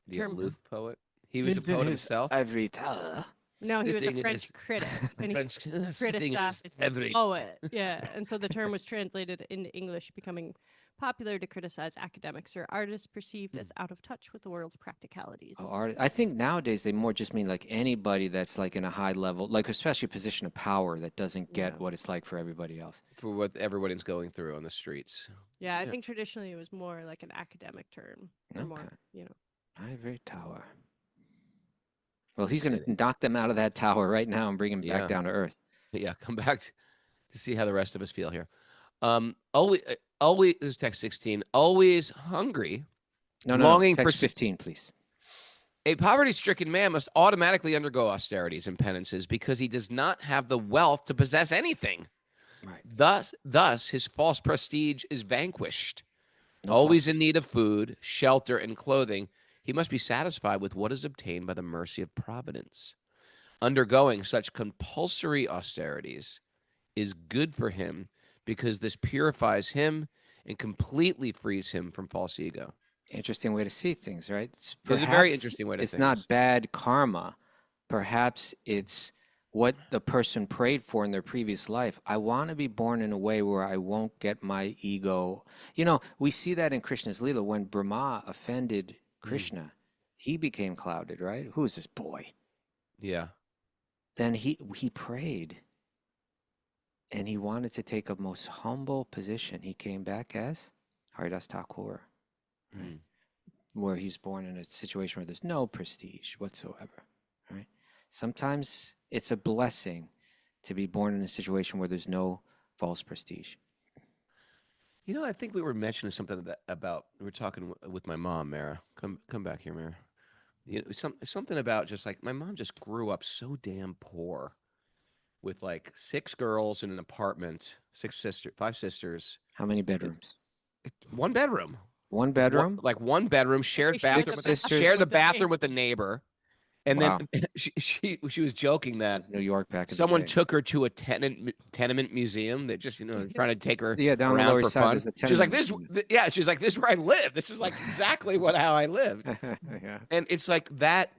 The aloof poet. He was a poet himself. Ivory tower. No, he was Sitting a in French his- critic, and he French sitting in criticized his ivory. poet. Yeah, and so the term was translated into English, becoming popular to criticize academics or artists perceived as out of touch with the world's practicalities. Oh, I think nowadays they more just mean like anybody that's like in a high level, like especially a position of power that doesn't get Yeah. what it's like for everybody else. For what everybody's going through on the streets. Yeah, I think traditionally it was more like an academic term, or more, Okay. you know. Ivory tower. Well, he's going to knock them out of that tower right now and bring them Yeah. back down to earth. Yeah, come back to see how the rest of us feel here. Always, this is text 16. Always hungry, No, longing for text 15, please. a poverty-stricken man must automatically undergo austerities and penances because he does not have the wealth to possess anything. Right. Thus, his false prestige is vanquished. No Always in need of food, shelter, and clothing, he must be satisfied with what is obtained by the mercy of providence. Undergoing such compulsory austerities is good for him because this purifies him and completely frees him from false ego. Interesting way to see things, right? It's a very Perhaps interesting way to It's think not this. bad karma. Perhaps it's what the person prayed for in their previous life. I want to be born in a way where I won't get my ego. You know, we see that in Krishna's Leela. When Brahma offended Krishna, he became clouded, right? Who is this boy? Yeah. Then he prayed, and he wanted to take a most humble position. He came back as Haridas Thakur, right? Where he's born in a situation where there's no prestige whatsoever, right? Sometimes it's a blessing to be born in a situation where there's no false prestige. You know, I think we were mentioning something about we were talking with my mom, Mara. Come back here, Mara. You know, something about just like my mom just grew up so damn poor, with like 6 girls in an apartment, 5 sisters. How many bedrooms? One bedroom. One bedroom? Like one bedroom, shared Six bathroom. sisters. Share the With the bathroom with the neighbors. neighbor. And Wow. then she was joking It that was New York back in the someone day. took her to a tenement museum. They just, trying to take her Yeah, down the around Lower for East Side, fun. there's a She's like, tenement museum. yeah, she's like, this is where I live. This is like exactly how I lived. Yeah. And it's like that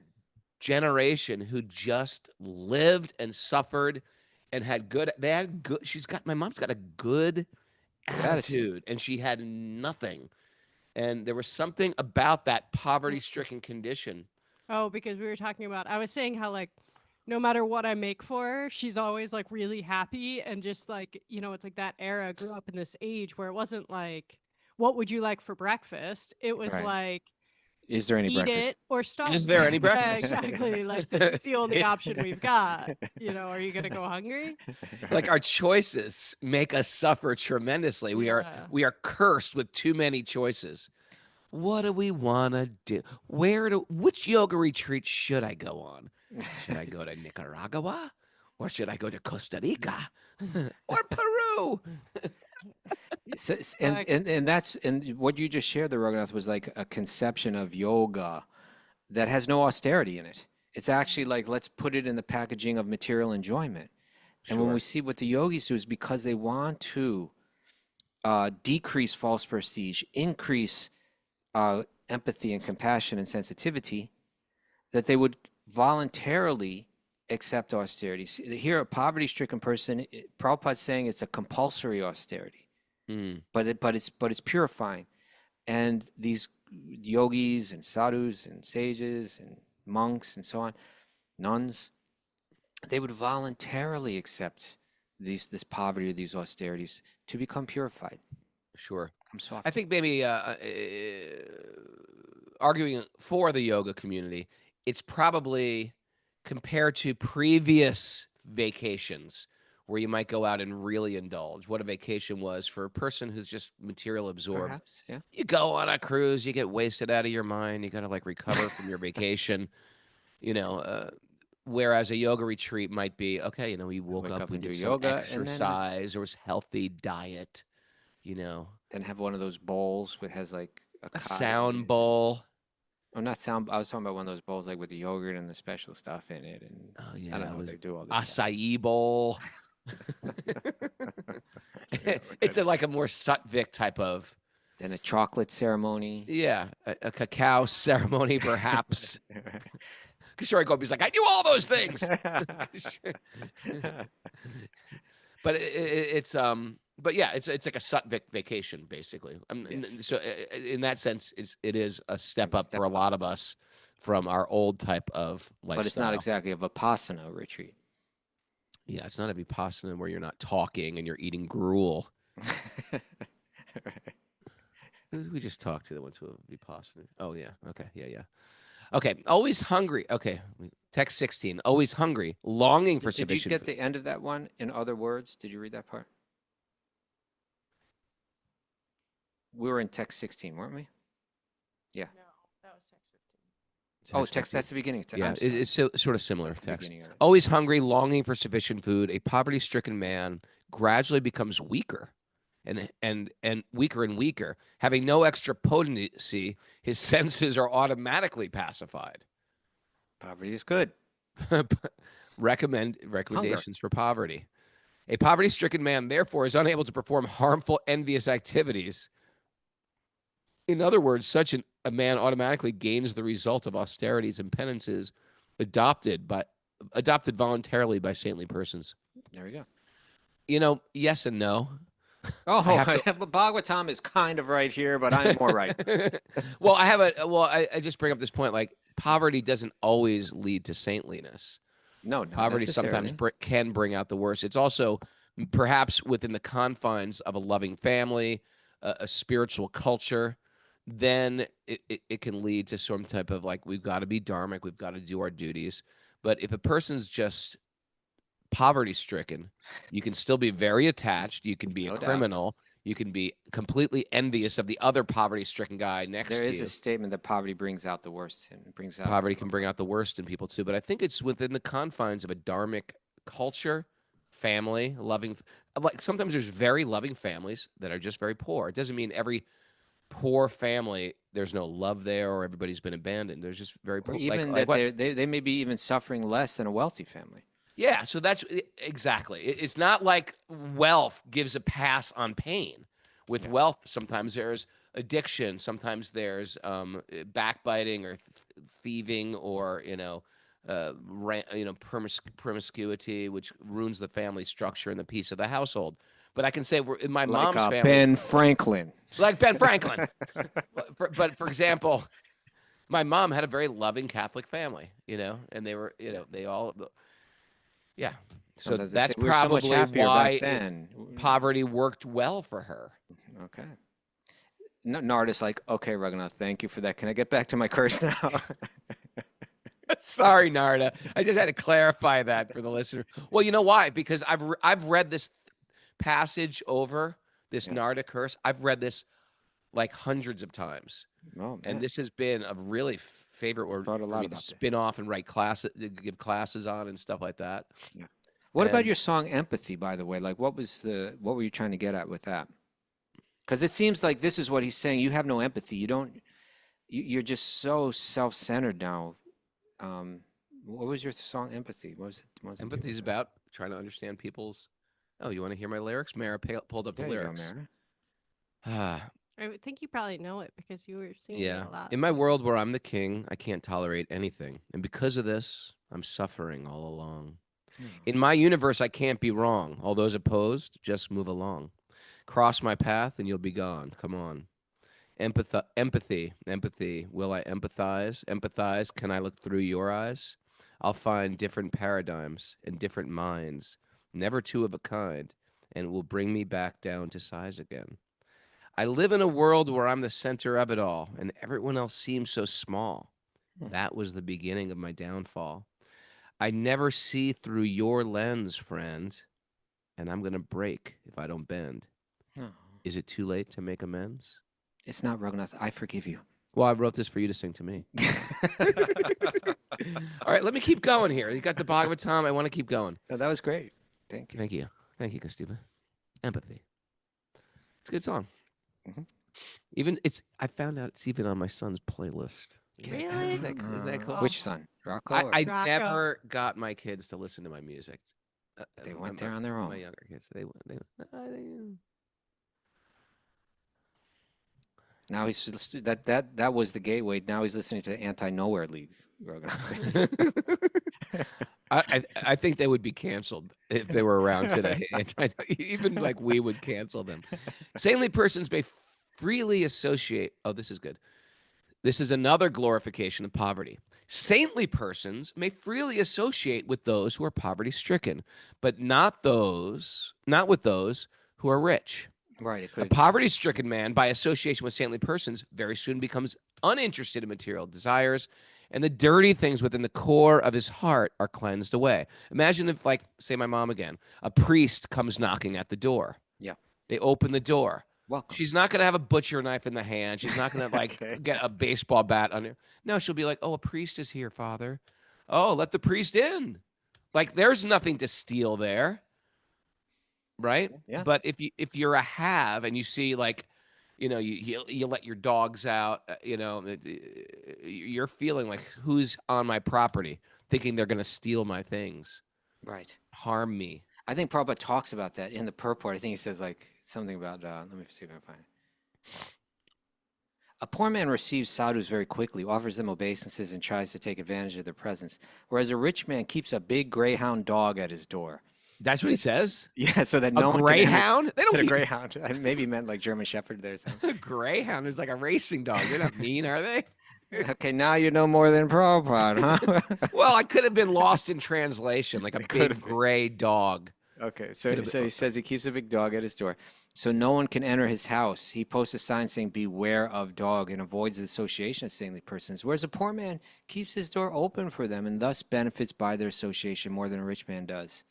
generation who just lived and suffered and had good, my mom's got a good attitude and she had nothing. And there was something about that poverty-stricken condition. Oh, because we were talking about, I was saying how like no matter what I make for her, she's always like really happy and just like, it's like that era. I grew up in this age where it wasn't like, what would you like for breakfast? It was Right. like, Is there any eat breakfast? it or stop. Is there any Yeah, breakfast? exactly. Like this is the only option we've got. Are you gonna go hungry? Like our choices make us suffer tremendously. We Yeah. are cursed with too many choices. What do we want to do? Which yoga retreat should I go on? Should I go to Nicaragua or should I go to Costa Rica or Peru? And what you just shared, the Raghunath, was like a conception of yoga that has no austerity in it. It's actually like, let's put it in the packaging of material enjoyment. And when Sure. we see what the yogis do is because they want to decrease false prestige, increase empathy and compassion and sensitivity, that they would voluntarily accept austerity. Here, a poverty-stricken person, Prabhupada's saying it's a compulsory austerity, but it's purifying. And these yogis and sadhus and sages and monks and so on, nuns, they would voluntarily accept this poverty or these austerities to become purified. Sure. Become soft. I think maybe arguing for the yoga community, it's probably compared to previous vacations where you might go out and really indulge. What a vacation was for a person who's just material absorbed. Perhaps, yeah. You go on a cruise, you get wasted out of your mind. You got to like recover from your vacation, whereas a yoga retreat might be, okay, we woke Wake up, up we and did do some yoga, and then- exercise, there was healthy diet, Then have one of those bowls that has like a cotton sound and- bowl. Or not sound. I was talking about one of those bowls like with the yogurt and the special stuff in it, and Oh yeah, I don't know it what was they do all this. stuff. acai bowl. It's like a more Sattvic type of, Then a chocolate ceremony. a cacao ceremony, perhaps. Kishore Gopi's like, I do all those things. But it's like a Sattvic vacation, basically. Yes. So in that sense, it is a step up Step for a up. lot of us from our old type of lifestyle. But it's not exactly a Vipassana retreat. Yeah, it's not a Vipassana where you're not talking and you're eating gruel. Who did we just talked to that went to a Vipassana? Oh, yeah. Okay. Yeah. Okay. Always hungry. Okay. Text 16. Always hungry, longing for Did you sufficient get food. the end of that one? In other words, did you read that part? We were in text 16, weren't we? No, that was text 15. Oh, text. That's the beginning. Yeah, I'm sorry. it's sort of similar That's the text. beginning of it. Always hungry, longing for sufficient food, a poverty-stricken man gradually becomes weaker and weaker and weaker. Having no extra potency, his senses are automatically pacified. Poverty is good. Recommendations for poverty. A poverty-stricken man, therefore, is unable to perform harmful, envious activities. In other words, such a man automatically gains the result of austerities and penances adopted voluntarily by saintly persons. There we go. Yes and no. Oh, have Bhagavatam is kind of right here, but I'm more right. Well, I just bring up this point, like poverty doesn't always lead to saintliness. No, not Poverty sometimes necessarily. can bring out the worst. It's also perhaps within the confines of a loving family, a spiritual culture. Then it can lead to some type of like, we've got to be dharmic, we've got to do our duties. But if a person's just poverty stricken, you can still be very attached. You can be a No doubt. criminal. You can be completely envious of the other poverty stricken guy next There to is you. a statement that poverty brings out the worst and brings out Poverty can bring out the worst in people too. But I think it's within the confines of a dharmic culture, family, like sometimes there's very loving families that are just very poor. It doesn't mean every poor family there's no love there or everybody's been abandoned. There's just very Or poor, even like that what? they may be even suffering less than a wealthy family. Yeah, so that's exactly. It's not like wealth gives a pass on pain. With Yeah. wealth, sometimes there's addiction, sometimes there's backbiting or thieving, or promiscuity, which ruins the family structure and the peace of the household. But I can say in my Like mom's family, Ben Franklin. like Ben Franklin. But for example, my mom had a very loving Catholic family, and they were, they all. Yeah. So Sometimes they say that's we were so much probably happier back why then. poverty worked well for her. Okay. Narda's like, okay, Raghunath, thank you for that. Can I get back to my curse now? Sorry, Narda. I just had to clarify that for the listener. Well, you know why? Because I've read this passage over this Yeah. Narda curse. I've read this like hundreds of times. Oh, man. And this has been a really favorite word Thought a for lot me to about this. spin off and write classes, give classes on and stuff like that. Yeah. What about And- your song Empathy, by the way? Like, what were you trying to get at with that? Because it seems like this is what he's saying. You have no empathy. You're just so self-centered now. What was your song Empathy? What was the Empathy is about trying to understand people's. Oh, you want to hear my lyrics? Mara pulled up the There you go, lyrics. Mara. I think you probably know it because you were singing Yeah. it a lot. In my world where I'm the king, I can't tolerate anything. And because of this, I'm suffering all along. In my universe, I can't be wrong. All those opposed, just move along. Cross my path and you'll be gone. Come on. Empathy. Will I empathize? Empathize. Can I look through your eyes? I'll find different paradigms and different minds, never two of a kind, and it will bring me back down to size again. I live in a world where I'm the center of it all, and everyone else seems so small. That was the beginning of my downfall. I never see through your lens, friend, and I'm going to break if I don't bend. Oh. Is it too late to make amends? It's not Raghunath. I forgive you. Well, I wrote this for you to sing to me. All right, let me keep going here. You got the Bhagavatam. I want to keep going. No, that was great. Thank you. Thank you. Thank you, Kaustubha. Empathy. It's a good song. I found out it's even on my son's playlist. Really? Isn't that cool? Which son? Rocco? I Rocco. never got my kids to listen to my music. They went there on their own. My younger kids, Now that was the gateway. Now he's listening to Anti-Nowhere League. I think they would be canceled if they were around today. Even like we would cancel them. Saintly persons may freely associate. Oh, this is good. This is another glorification of poverty. Saintly persons may freely associate with those who are poverty-stricken, but not with those who are rich. Right. It A could. poverty-stricken man, by association with saintly persons, very soon becomes uninterested in material desires, and the dirty things within the core of his heart are cleansed away. Imagine if, like, say my mom again, a priest comes knocking at the door. Yeah. They open the door. Welcome. She's not going to have a butcher knife in the hand. She's not going to, like, Okay. get a baseball bat under. No, she'll be like, oh, a priest is here, Father. Oh, let the priest in. Like, there's nothing to steal there. Right? Yeah. But if you're a have and you see, like, you let your dogs out, you're feeling like, who's on my property, thinking they're going to steal my things, Right. harm me. I think Prabhupada talks about that in the purport. I think he says like something about, let me see if I can find it. A poor man receives sadhus very quickly, offers them obeisances, and tries to take advantage of their presence, whereas a rich man keeps a big greyhound dog at his door. That's what he says. Yeah, so that A no one can greyhound? They don't enter- a keep greyhound. I maybe meant like German Shepherd there. So. a greyhound is like a racing dog. They're not mean, are they? Okay, now you know more than Prabhupada, huh? Well, I could have been lost in translation, like a big gray dog. Okay, so Could have he says he keeps a big dog at his door, so no one can enter his house. He posts a sign saying "Beware of dog" and avoids the association of saintly persons. Whereas a poor man keeps his door open for them and thus benefits by their association more than a rich man does.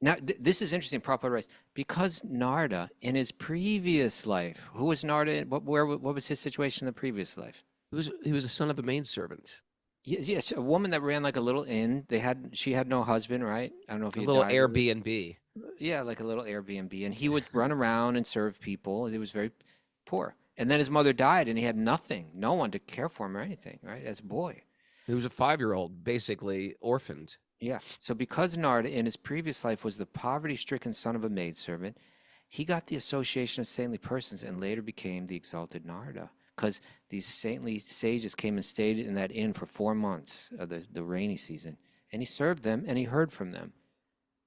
Now, this is interesting. Prabhupada writes, because Narda in his previous life, who was Narda? What was his situation in the previous life? He was a son of a maidservant. Yes, a woman that ran like a little inn. She had no husband, right? I don't know if A he little died or Airbnb. yeah, like a little Airbnb, and he would run around and serve people. He was very poor, and then his mother died, and he had nothing, no one to care for him or anything, right? As a boy, He was a 5-year-old, basically orphaned. yeah. So because Narda in his previous life was the poverty-stricken son of a maidservant, he got the association of saintly persons and later became the exalted Narda. Because these saintly sages came and stayed in that inn for 4 months of the rainy season, and he served them and he heard from them.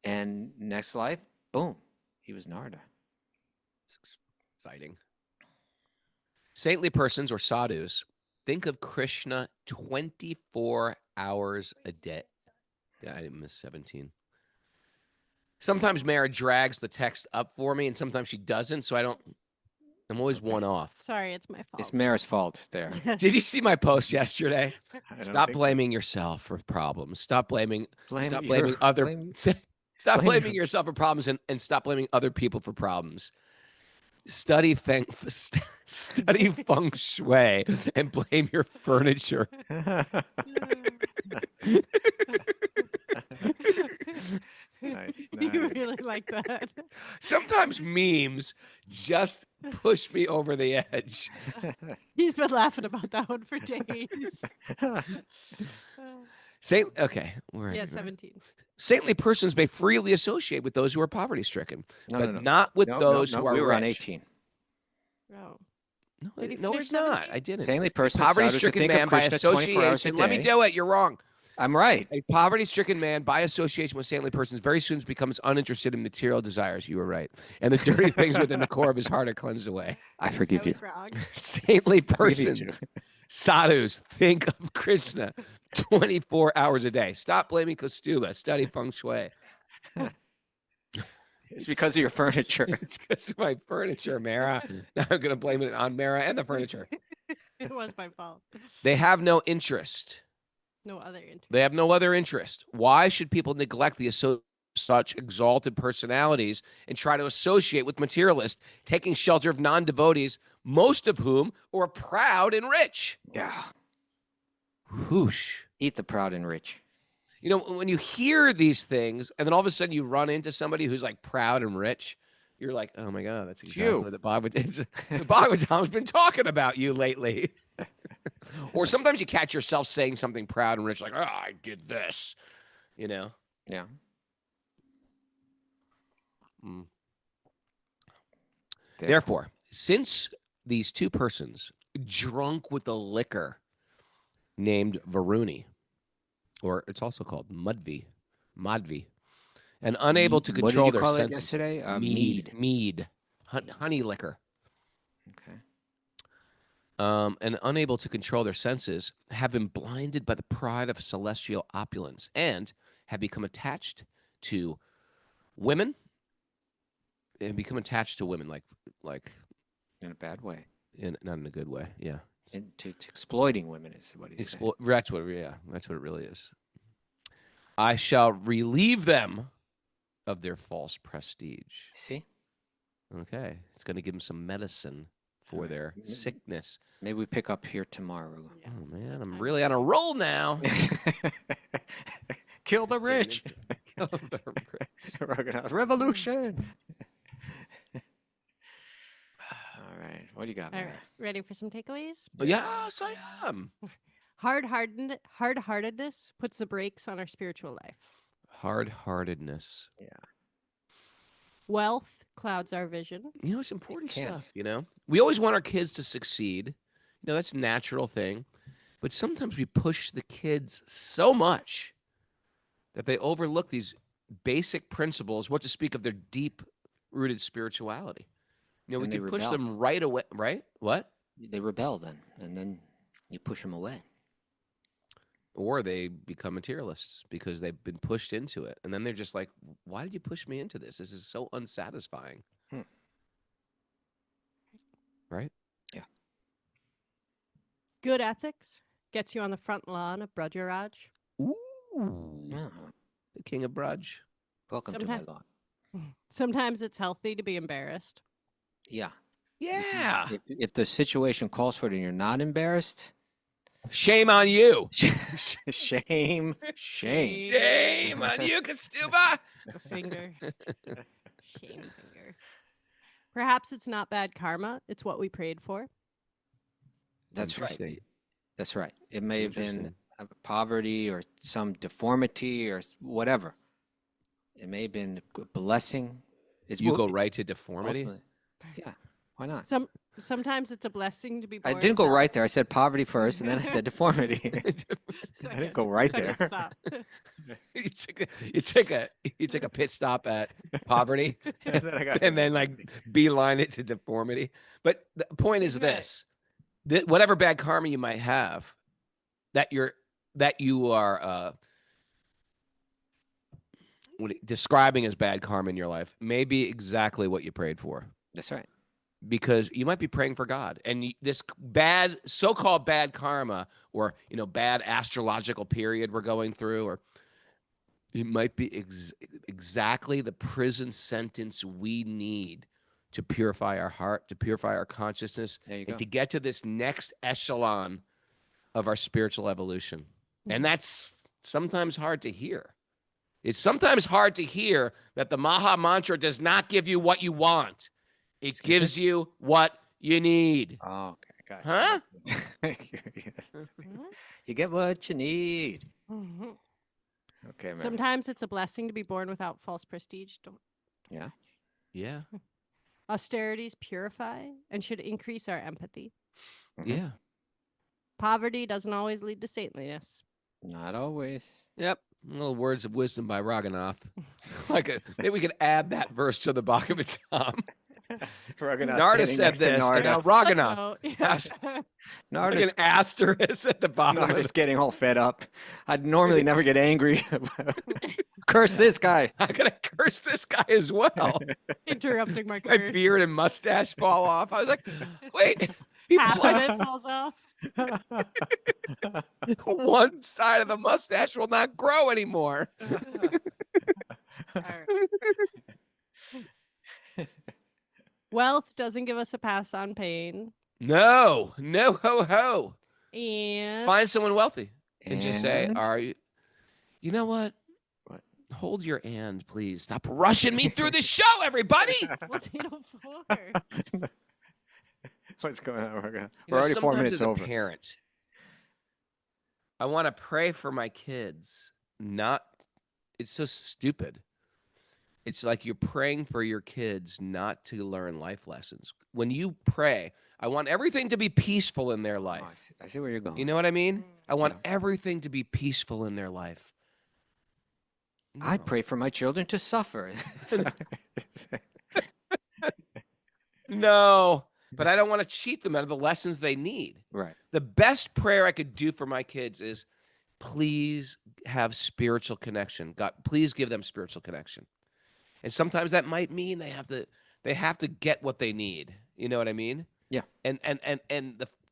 And next life, boom, he was Narda. It's exciting. Saintly persons or sadhus think of Krishna 24 hours a day. Yeah, I didn't miss 17. Sometimes Mara drags the text up for me, and sometimes she doesn't, so I'm always one off. Sorry, it's my fault. It's Mara's fault there. Did you see my post yesterday? I don't Stop think so. blaming yourself for problems. Stop blaming Blame other blame- stop blame- blaming yourself for problems and stop blaming other people for problems. Study feng shui and blame your furniture. Nice, You nice. really like that. Sometimes memes just push me over the edge. He's been laughing about that one for days. Okay, Yeah, 17. Saintly persons may freely associate with those who are poverty-stricken, No, but no, no. not with No, those no, who are we were on rich. 18. Oh. No, Did he no, finish it's not. 17? I didn't. Saintly person, Poverty-stricken man by association. Let me do it. You're wrong. I'm right. A poverty-stricken man by association with saintly persons very soon becomes uninterested in material desires. You were right. And the dirty things within the core of his heart are cleansed away. I I forgive you. was wrong. Saintly forgive you, persons, sadhus, think of Krishna 24 hours a day. Stop blaming Kaustubha. Study feng shui. It's because of your furniture. It's because of my furniture, Mara. Now I'm going to blame it on Mara and the furniture. It was my fault. They have no interest. No other interest. They have no other interest. Why should people neglect the such exalted personalities and try to associate with materialists, taking shelter of non-devotees, most of whom are proud and rich? Yeah. Whoosh. Eat the proud and rich. You know, when you hear these things and then all of a sudden you run into somebody who's like proud and rich, you're like, oh my God, that's exactly what the Bhagavatam's been talking about you lately. Or sometimes you catch yourself saying something proud and rich, like, oh, I did this, you know? Yeah. Mm. Therefore, since these two persons, drunk with the liquor named Varuni, or it's also called Madhvi, and unable to What control did you their call it senses. yesterday? Mead. Honey liquor. Okay. And unable to control their senses, have been blinded by the pride of celestial opulence and have become attached to women like In a bad way. not in a good way. Yeah. To exploiting women is what he's saying. That's what it really is. I shall relieve them of their false prestige. See? Okay. It's going to give them some medicine for their sickness. Maybe we pick up here tomorrow. Oh, man. I'm really on a roll now. Kill the rich. Kill the rich. Raghunath, revolution. All right. What do you got, All Mara? right. Ready for some takeaways? Yes, I am. Hard-heartedness puts the brakes on our spiritual life. Hard-heartedness. Wealth clouds our vision. You know, it's important can. stuff, you know? We always want our kids to succeed. You know, that's a natural thing. But sometimes we push the kids so much that they overlook these basic principles, what to speak of their deep-rooted spirituality. You know, And we they can push rebel. them right away, right? What? They rebel then, and then you push them away. Or they become materialists because they've been pushed into it. And then they're just like, why did you push me into this? This is so unsatisfying. Right? Yeah. Good ethics gets you on the front lawn of Brajaraj. Ooh. Oh, The king of Braj. welcome Sometime- to my lawn. Sometimes it's healthy to be embarrassed. Yeah. Yeah. If the situation calls for it and you're not embarrassed, Shame on you. Shame. Shame on you, Kaustubha. A finger. Shame finger. Perhaps it's not bad karma. It's what we prayed for. That's right. Interesting. That's right. It may have been Interesting. poverty or some deformity or whatever. It may have been a blessing. You go right to deformity? ultimately. Yeah, why not? Sometimes it's a blessing to be I born. didn't go without- right there. I said poverty first, and then I said deformity. I didn't go right Second there. stop. you take a pit stop at poverty And then I got- and then like beeline it to deformity. But the point is this: that whatever bad karma you might have, that you are describing as bad karma in your life, may be exactly what you prayed for. That's right. Because you might be praying for God, and this bad, so-called bad karma, or bad astrological period we're going through, or it might be exactly the prison sentence we need to purify our heart, to purify our consciousness, There you go. and to get to this next echelon of our spiritual evolution. And that's sometimes hard to hear. It's sometimes hard to hear that the Maha Mantra does not give you what you want. It gives you what you need. Oh, okay, gotcha. Huh? Yes. You get what you need. Mhm. Okay, man. Sometimes it's a blessing to be born without false prestige. Don't. Yeah. Yeah. Austerities purify and should increase our empathy. Mhm. Yeah. Poverty doesn't always lead to saintliness. Not always. Yep. Little words of wisdom by Raghunath. Maybe we could add that verse to the Bhagavatam. Narda said this, and now Raghunath Oh, has yeah. like Narda's, an asterisk at the bottom. Narda's getting all fed up. I'd normally never get angry. Curse this guy. I'm gonna curse this guy as well. Interrupting my My career. beard and mustache fall off. I was like, wait, people Half of like it falls off. one side of the mustache will not grow anymore. All right. Wealth doesn't give us a pass on pain. No, no ho ho. And Find someone wealthy and just say, And- "Are you? You know what? What? Hold your hand, please. Stop rushing me through the show, everybody." what's it for? What's going on? We're You know, already 4 sometimes minutes as a over. parent, I want to pray for my kids. It's so stupid. It's like you're praying for your kids not to learn life lessons. When you pray, I want everything to be peaceful in their Oh, life. I see where you're going. You know what I mean? I want Yeah. everything to be peaceful in their life. I No. pray for my children to suffer. No, but I don't want to cheat them out of the lessons they need. Right. The best prayer I could do for my kids is, please have spiritual connection. God, please give them spiritual connection. And sometimes that might mean they have to get what they need. You know what I mean? Yeah. And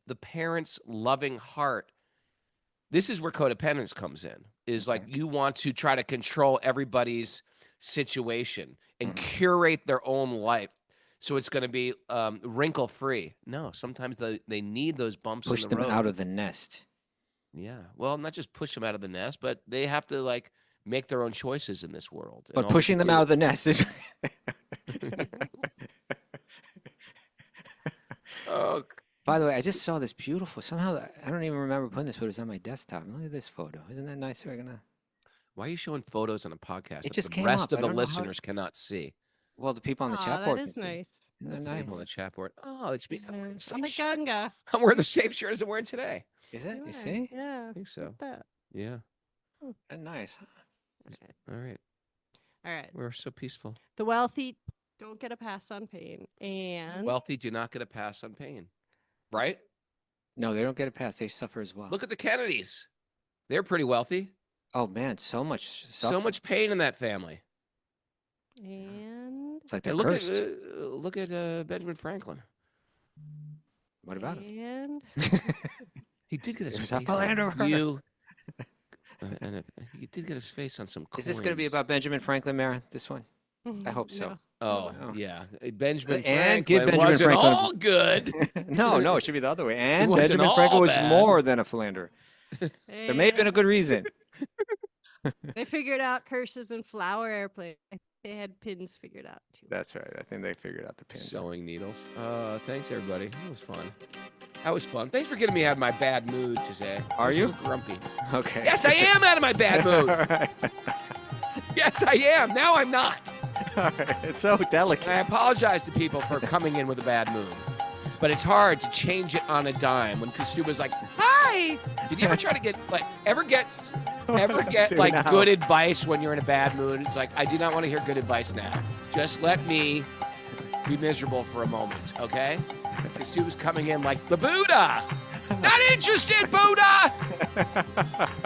the parents' loving heart. This is where codependence comes in. Is like you want to try to control everybody's situation and curate their own life, so it's going to be wrinkle free. No, sometimes they need those bumps Push in the them road. out of the nest. Yeah. Well, not just push them out of the nest, but they have to like make their own choices in this world. And But all pushing we them do- out of the nest is. Oh, By the way, I just saw this beautiful. Somehow, I don't even remember putting this photo. It's on my desktop. Look at this photo. Isn't that nice? We're gonna. why are you showing photos on a podcast that just the came rest up. of I the don't know how- listeners cannot see? Well, the people on the Aw, chat that board. is can see. nice. Isn't that That's nice? People on the chat board. Oh, it's me. I'm wearing the On same the shirt. Ganga. I'm wearing the same shirt as I'm wearing today. Is it? You are, see? Yeah. I think so. look at that. Yeah. Nice. Okay. All right. All right. We're so peaceful. The wealthy don't get a pass on pain. And Wealthy do not get a pass on pain. Right? No, they don't get a pass. They suffer as well. Look at the Kennedys. They're pretty wealthy. Oh man, so much. So much pain in that family. and It's like Hey, they're look cursed. look at Benjamin Franklin. What about him? and He did get his There's face a philanderer. on you. He did get his face on some coins. Is this going to be about Benjamin Franklin, Maren? This one? I hope so. No. Oh, Oh. yeah. Benjamin And give Franklin Benjamin wasn't Franklin- all good. No, it should be the other way. And wasn't Benjamin all Franklin was bad. more than a philanderer. There may have been a good reason. They figured out curses and flower airplane. They had pins figured out too. That's right. I think they figured out the pin. Sewing needles. Thanks, everybody. That was fun. That was fun. Thanks for getting me out of my bad mood today. Are I was a you? little grumpy. Okay. Yes, I am out of my bad All mood. right. Yes, I am. Now I'm not. All right. It's so And I delicate. apologize to people for coming in with a bad mood. But it's hard to change it on a dime when Kaustubha's like, hi. Did you ever try to get, ever get Do like now. good advice when you're in a bad mood? It's like, I do not want to hear good advice now. Just let me be miserable for a moment, okay? Kaustubha's coming in like the Buddha. Not interested, Buddha.